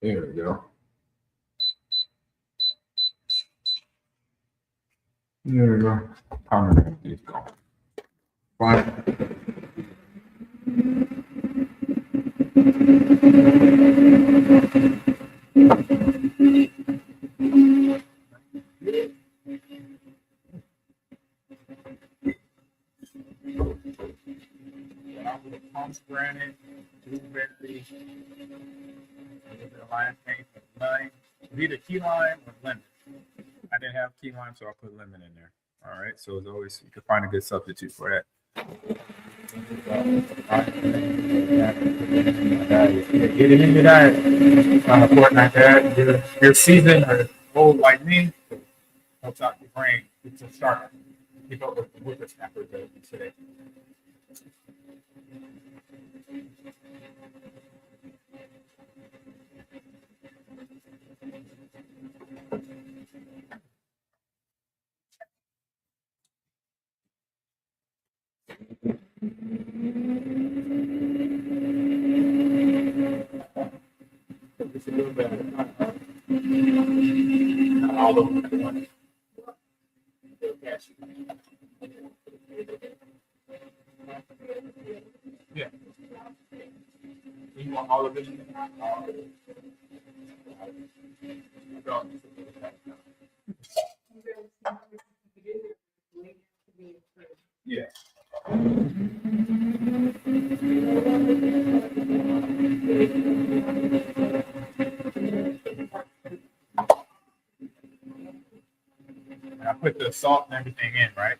There we go. There we go. Pomegranate is gone. Fine. Pomegranate, blueberry, a little bit of lime paint, lime. It's either key lime or lemon. I didn't have key lime, so I put lemon in there. All right, so as always, you can find a good substitute for that. Get it into that on a fortnight there. Your season or old like me helps out your brain. It's a start. Keep up with the whippersnappers today. It's a little bit all over the one. Yeah. You want all of it? Yeah. I put the salt and everything in, right?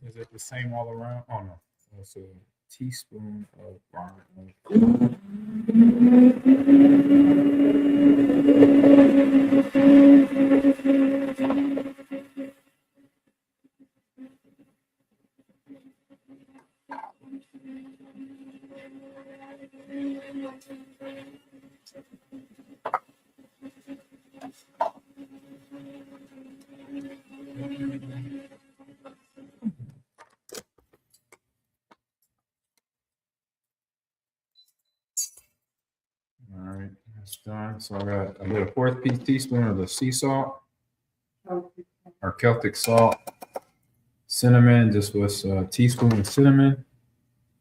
Is it the same all around? Oh no. It's a teaspoon of brown. All right, that's done. So I did a fourth teaspoon of the sea salt or Celtic salt, cinnamon, just was a teaspoon of cinnamon,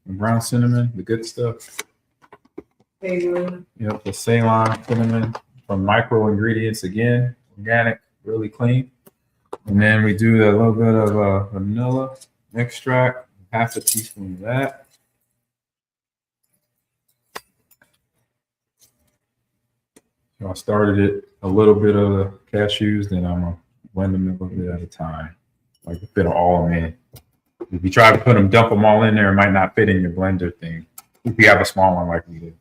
brown cinnamon, the good stuff. Yep, the Ceylon cinnamon from micro ingredients again, organic, really clean. And then we do a little bit of vanilla extract, half a teaspoon of that. So I started it a little bit of the cashews, then I'm gonna blend them a little bit at a time, like to fit all of them in. If you try to put them, dump them all in there, it might not fit in your blender thing. If you have a small one like we did.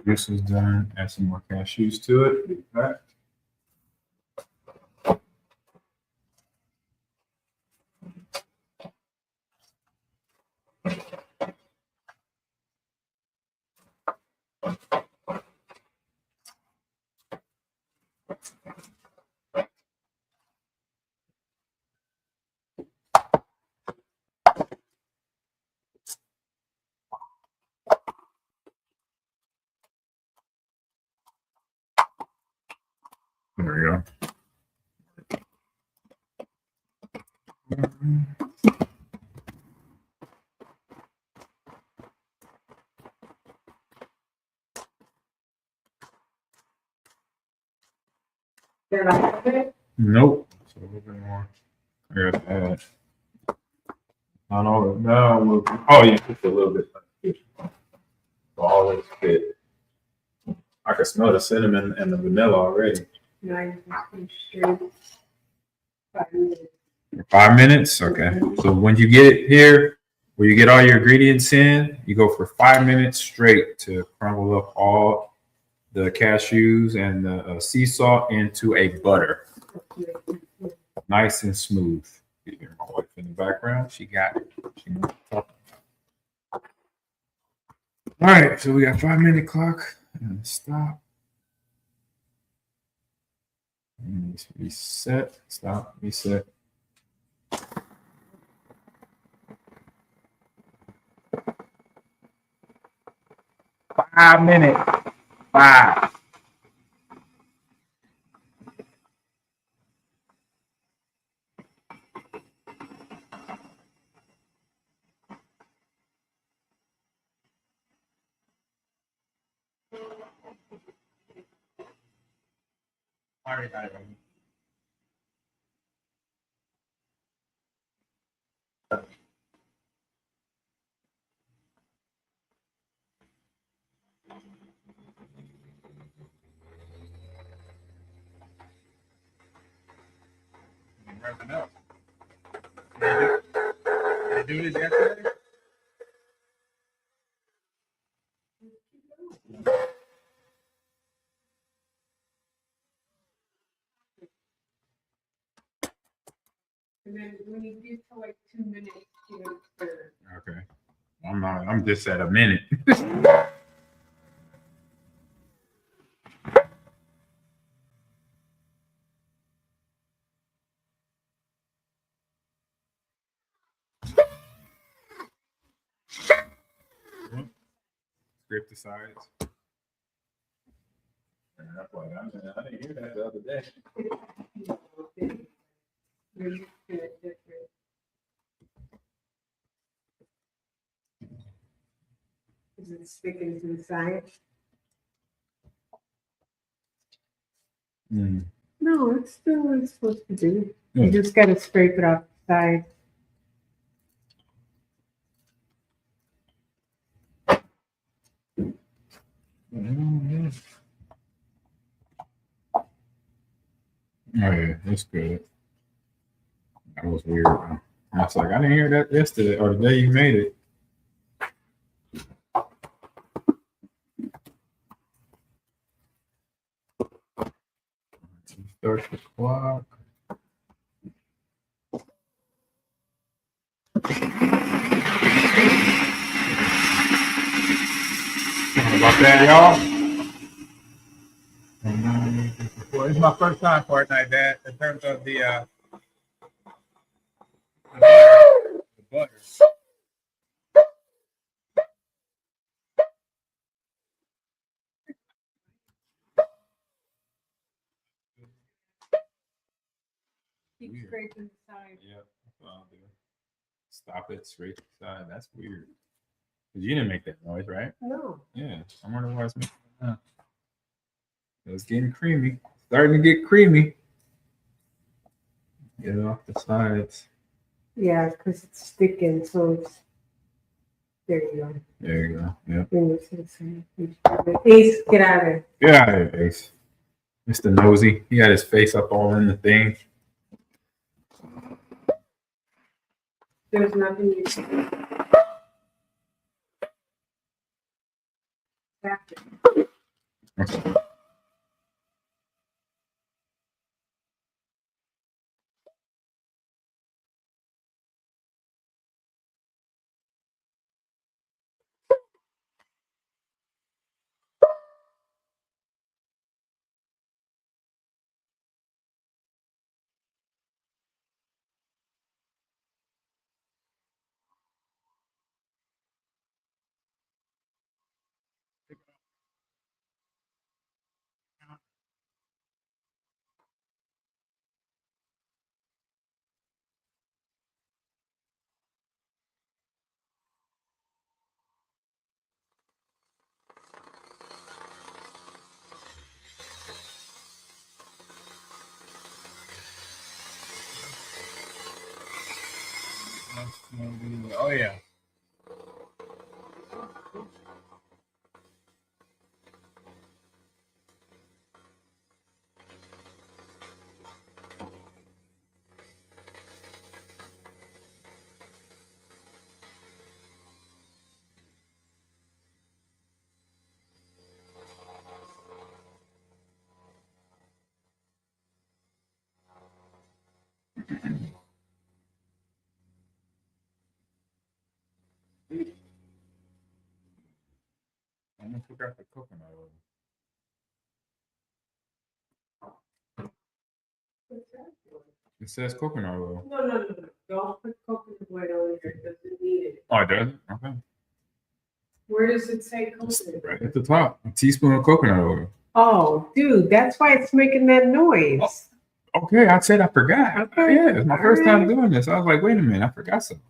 This is done. Add some more cashews to it. Okay. There we go. Nope. So a little bit more. I got to add. Not all of it. No. Oh yeah, just a little bit. All this fit. I can smell the cinnamon and the vanilla already. 5 minutes? Okay. So when you get it here, where you get all your ingredients in, you go for 5 minutes straight to crumble up all the cashews and the sea salt into a butter. Nice and smooth. You hear my wife in the background. She got it. She knows what I'm talking about. All right. So we got 5-minute clock. And stop. And reset. Stop. Reset. Five minutes. 5. All right. Wrapping up. Did you do this yesterday? I'm just at a minute. Scrape the sides. That's why I didn't hear that the other day. You're used to it different. Is it sticking to the side? No, it's still what it's supposed to do. You just gotta scrape it off the side. Oh yeah, that's good. That was weird. I was like, I didn't hear that yesterday or the day you made it. Start the clock. Sorry about that, y'all. Well, it's my first time Fortnite, Dad, in terms of the butter. Keep Weird. scraping the side. Yeah, that's what I'll do. Stop it straight to the side. That's weird. 'Cause you didn't make that noise, right? No. Yeah. I wonder why it's making that. It's getting creamy. Starting to get creamy. Get it off the sides. Yeah, because it's sticking, so it's. There you go. There you go. Yep. Bring it to the side. Ace, get out of there. Get out of here, Ace. Mr. Nosy. He had his face up all in the thing. There's nothing you can do. Okay. Oh yeah. I'm gonna forgot the coconut oil. It says coconut oil. No. Don't put coconut oil in there. It doesn't need it. Oh, it does? Okay. Where does it say It's coconut? right at the top. A teaspoon of coconut oil. Oh, dude, that's why it's making that noise. Okay, I said I forgot. Okay. Yeah, it's my All first time right. doing this. I was like, wait a minute, I forgot something.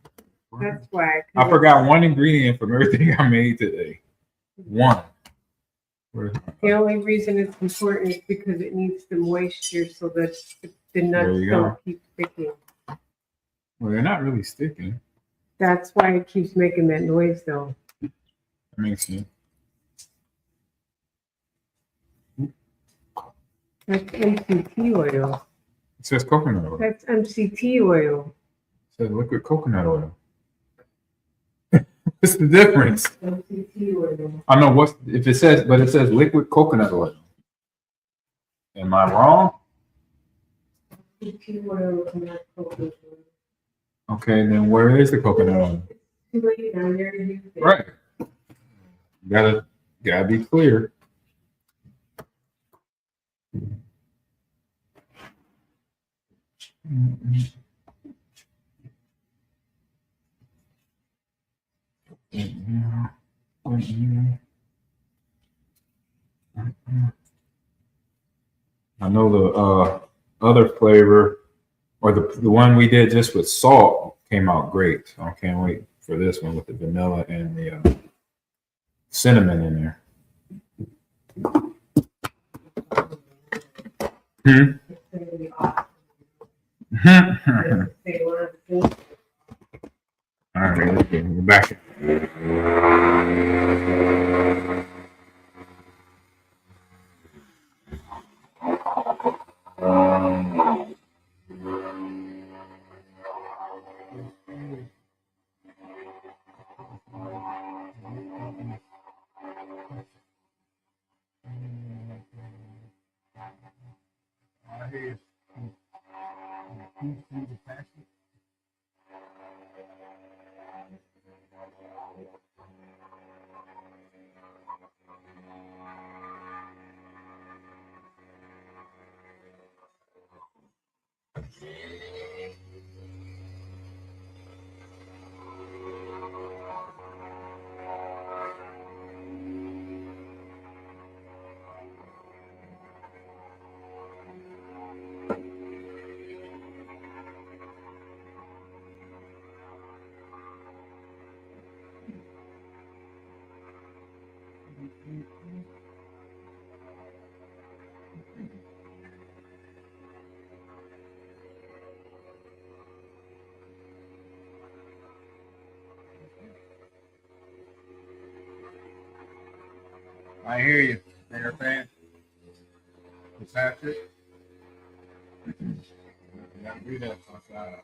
That's why. I forgot one ingredient from everything I made today. One. The only reason it's important is because it needs the moisture so that the There nuts you don't go. keep sticking. Well, they're not really sticking. That's why it keeps making that noise though. That makes sense. That's MCT oil. It says coconut oil. It That's MCT oil. says liquid coconut oil. What's the difference? MCT oil. I know what's if it says, but it says liquid coconut oil. Am I wrong? MCT oil is not coconut oil. Okay, then where is the coconut oil? too late down there to use it. Right. Gotta be clear. I know the other flavor, or the one we did just with salt, came out great. So I can't wait for this one with the vanilla and the cinnamon in there. It's gonna be awesome. They want to All right, let's get we're back. I hear you, Mayor Fan. That's it. You gotta do that outside.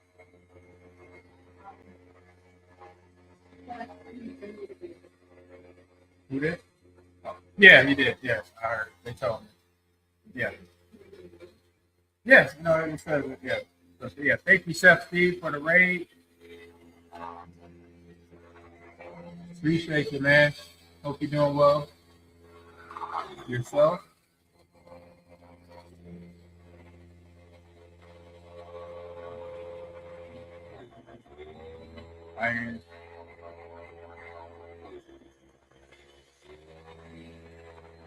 Who did? Oh, yeah, he did. Yes, I heard. They told me. Yeah. Yes, no, it says it. Yeah. So, yeah. Thank you, Chef Steve, for the raid. Appreciate you, man. Hope you're doing well. Yourself. I am.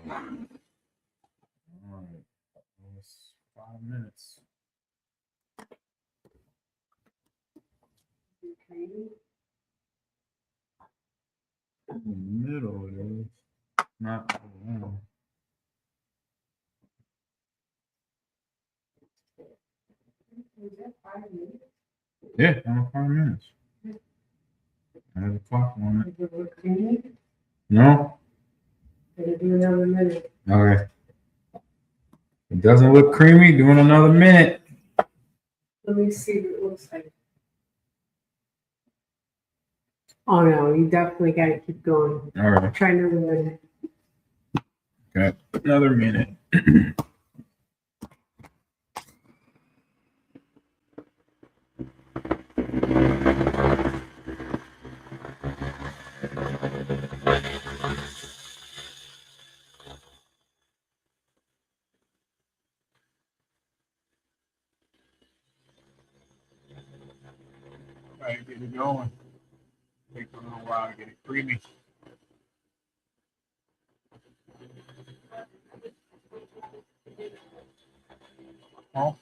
All right. Almost 5 minutes. In the middle it is. Not. Yeah, almost 5 minutes. I have a clock on it. Does it look creamy? No? Gonna do another minute. Okay. It doesn't look creamy. Doing another minute. Let me see what it looks like. Oh no, you definitely gotta keep going. All right. Try another minute. Okay. Another minute. Right, get it going. Takes a little while to get it creamy. Oh.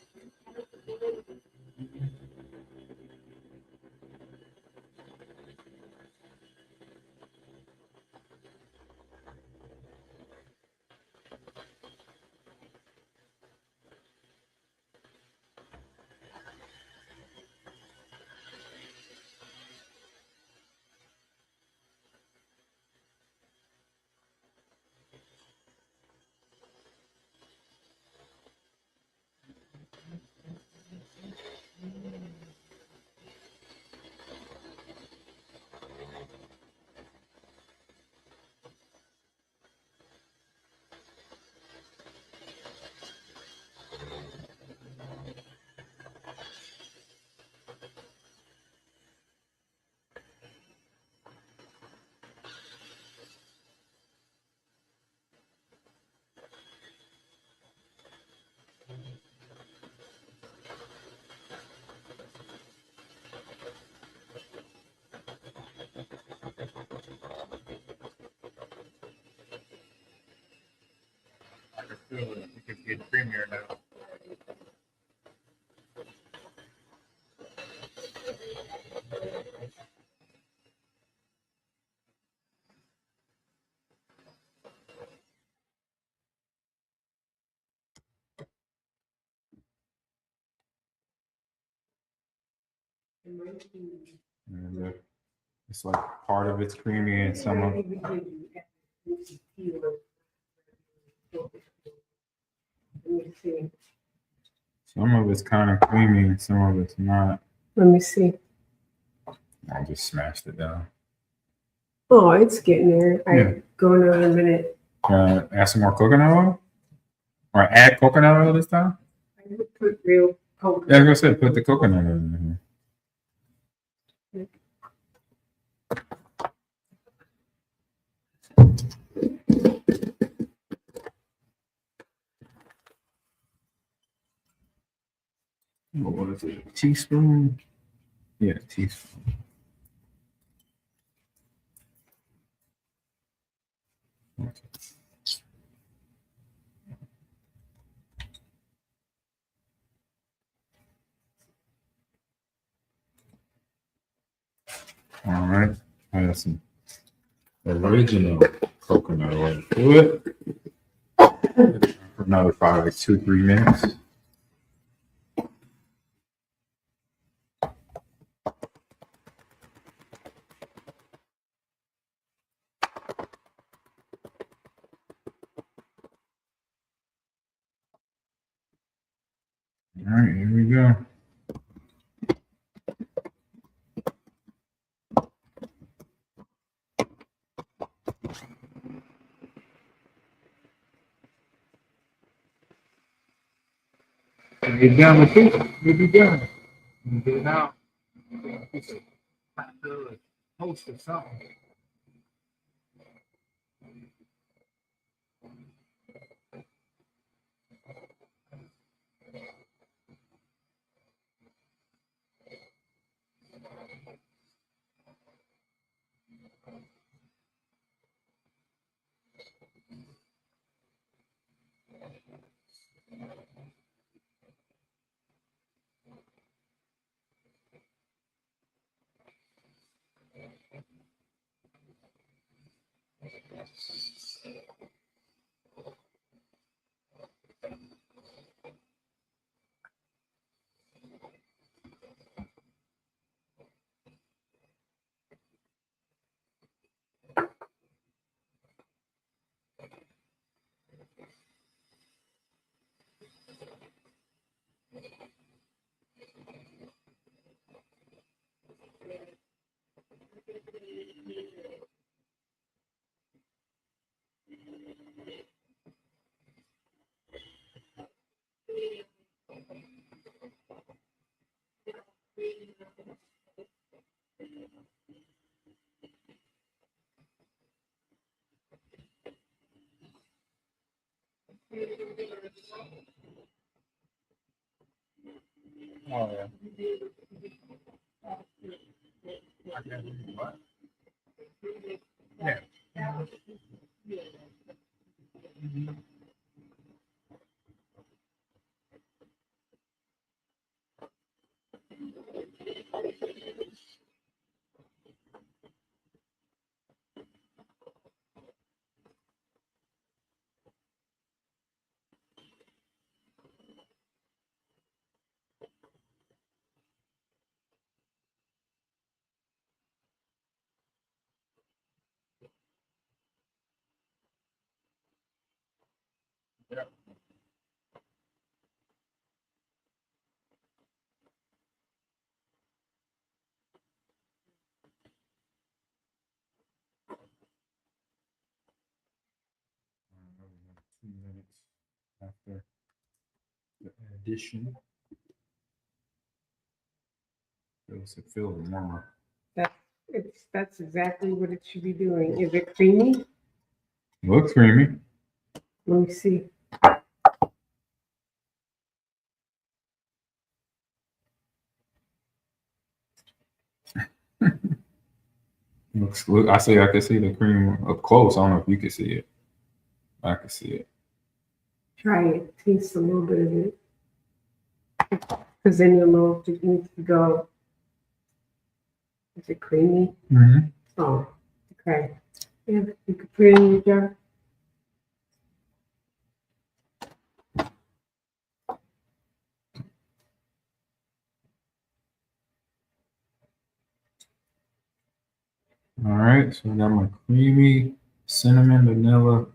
feel it. It's getting creamier now. And it's like part of it's creamy and some of Let me see. it's kind of creamy and some of it's not. Let me see. I just smashed it down. Oh, it's getting there. Yeah. Go another minute. Add some more coconut oil? Or add coconut oil this time? I would put real coconut. Yeah, I was gonna say put the coconut oil in here. What is it? A teaspoon? Yeah, teaspoon. Okay. All right. I have some original coconut oil. Do it for another probably like 2-3 minutes. All right, here we go. When you're done with this, you'll be done. You get it out. It's a toast or something. Oh yeah. I can't believe what? Yeah. Yeah. We have 2 minutes after the addition. Feels warmer. That's exactly what it should be doing. Is it creamy? Looks creamy. Let me see. Look, I can see the cream up close. I don't know if you can see it. I can see it. Try it, taste a little bit of it. Because then you'll know if it needs to go. Is it creamy? Mm-hmm. Oh, okay. Yeah, you could put it in your jar. All right, so I got my creamy cinnamon vanilla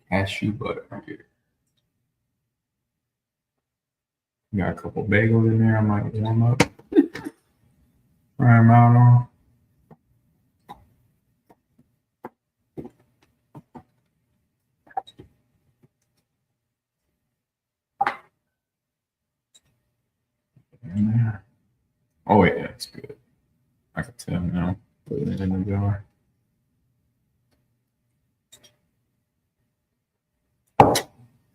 cashew butter right here. Got a couple bagels in there. I might warm up, try them out on. In there. Oh yeah, it's good. I can tell now. Put it in the jar.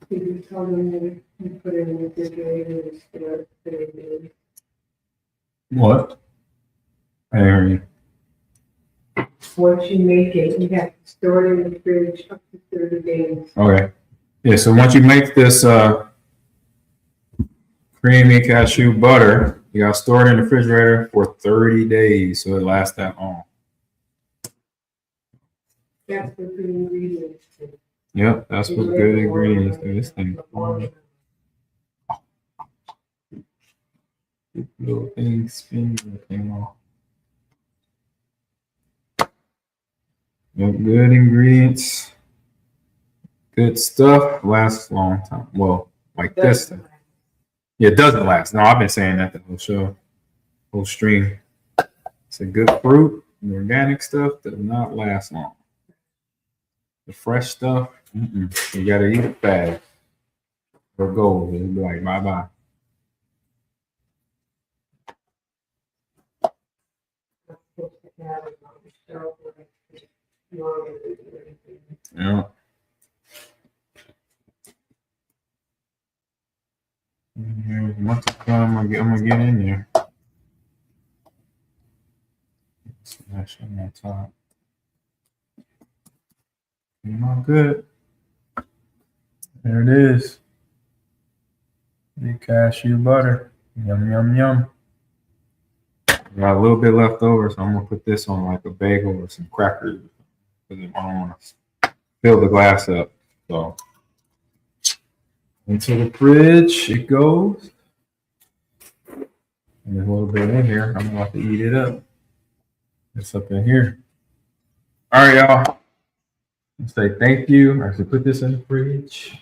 You tell them that you put it in the refrigerator and put it in. What? I hear you. Once you make it, you have to store it in the fridge up to 30 days. Okay. Yeah, so once you make this creamy cashew butter, you gotta store it in the refrigerator for 30 days so it lasts that long. That's what the ingredients do. Yep, that's what good ingredients do. This thing. Little thing spins the thing off. Yep, good ingredients. Good stuff lasts a long time. Well, like this. Yeah, it doesn't last. No, I've been saying that the whole show, whole stream. It's a good fruit. The organic stuff does not last long. The fresh stuff, you gotta eat it fast. Or go. It'll be like bye-bye. Yeah. Once it's done, I'm gonna get in there. Smash on that top. Good. There it is. The cashew butter. Yum, yum, yum. Got a little bit left over, so I'm gonna put this on like a bagel or some crackers. Because I don't want to fill the glass up. So into the fridge it goes. And there's a little bit in here. I'm gonna have to eat it up. It's up in here. All right, y'all. Let's say thank you. I should put this in the fridge.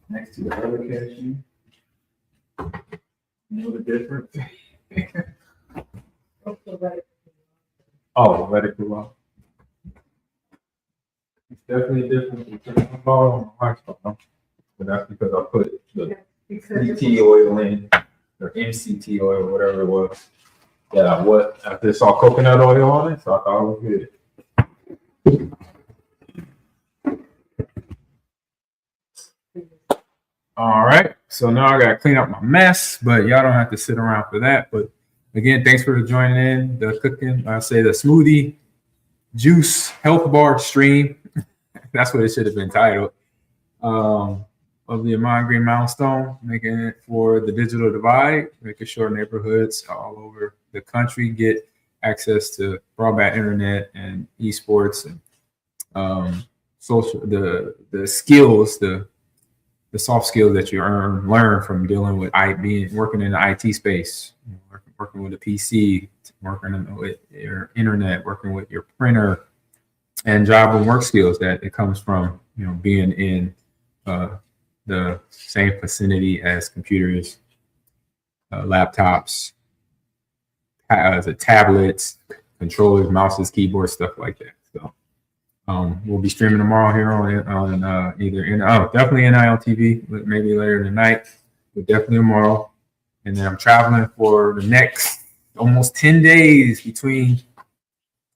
Next to the other cashew. Know the difference? Oh, let it cool off. It's definitely different from putting the ball on my microphone. But that's because I put the CT oil in, or MCT oil, whatever it was. Yeah, after it saw coconut oil on it, so I thought it was good. All right, so now I gotta clean up my mess, but y'all don't have to sit around for that. But again, thanks for joining in the cooking. I say the smoothie juice health bar stream. That's what it should have been titled. Of the Ahman Green Milestone, making it for the digital divide, making sure neighborhoods all over the country get access to broadband internet and esports and social the skills, the soft skills that you learn from dealing with working in the IT space, working with a PC, working with your internet, working with your printer, and job and work skills that it comes from being in the same vicinity as computers, laptops, tablets, controllers, mouses, keyboards, stuff like that. So we'll be streaming tomorrow here on definitely NILTV, but maybe later tonight, but definitely tomorrow. And then I'm traveling for the next almost 10 days between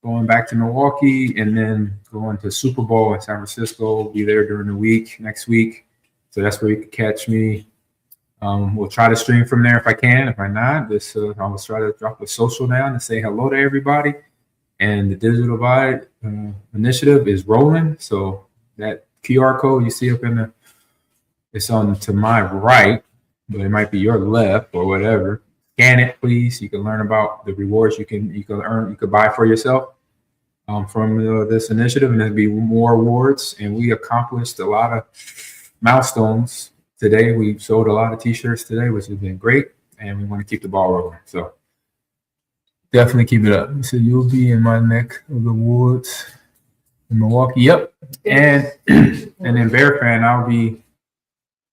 going back to Milwaukee and then going to Super Bowl in San Francisco. Be there during the week, next week. So that's where you can catch me. We'll try to stream from there if I can. If I'm not, I'll try to drop a social down and say hello to everybody. And the Digital Divide initiative is rolling. So that QR code you see up in the, it's on to my right, but it might be your left or whatever. Scan it, please. You can learn about the rewards you can earn, you could buy for yourself from this initiative, and there'll be more awards. And we accomplished a lot of milestones today. We sold a lot of t-shirts today, which has been great, and we want to keep the ball rolling. So definitely keep it up. So you'll be in my neck of the woods in Milwaukee. Yep. And then Bear Fan, I'll be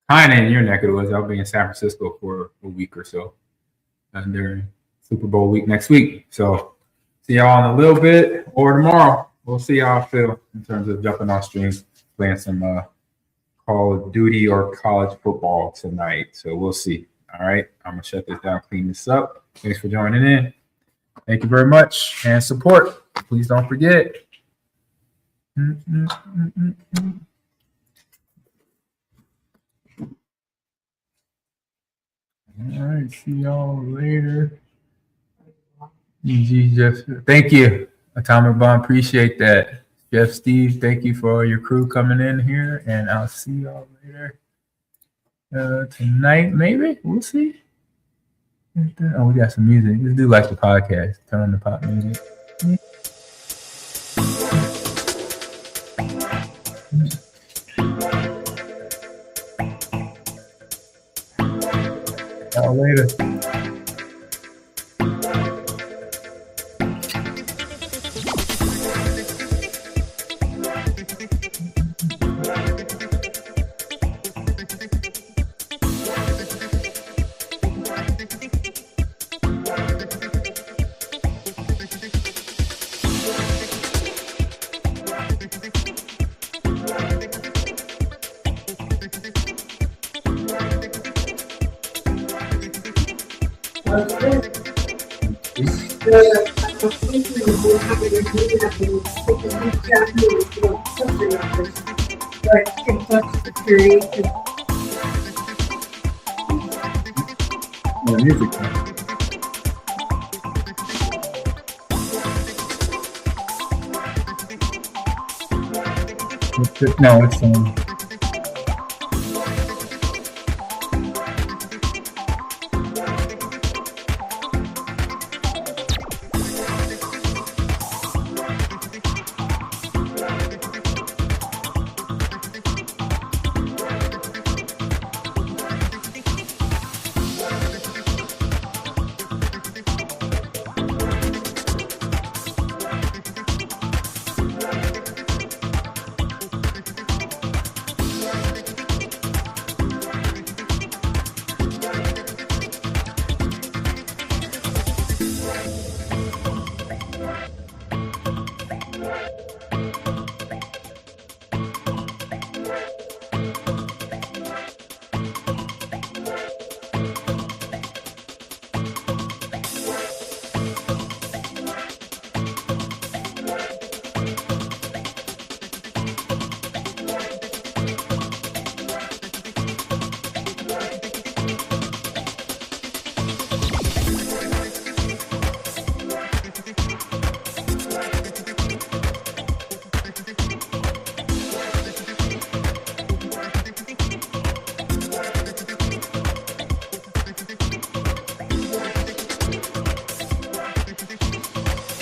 kind of in your neck of the woods. I'll be in San Francisco for a week or so during Super Bowl week next week. So see y'all in a little bit or tomorrow. We'll see how I feel in terms of jumping on stream, playing some Call of Duty or college football tonight. So we'll see. All right. I'm going to shut this down, clean this up. Thanks for joining in. Thank you very much. And support. Please don't forget. All right. See y'all later. Jeff, thank you. Atomic Bomb, appreciate that. Jeff, Steve, thank you for all your crew coming in here, and I'll see y'all later tonight. Maybe we'll see. Oh, we got some music. Let's do like the podcast. Turn on the pop music. Y'all later. Music. No, it's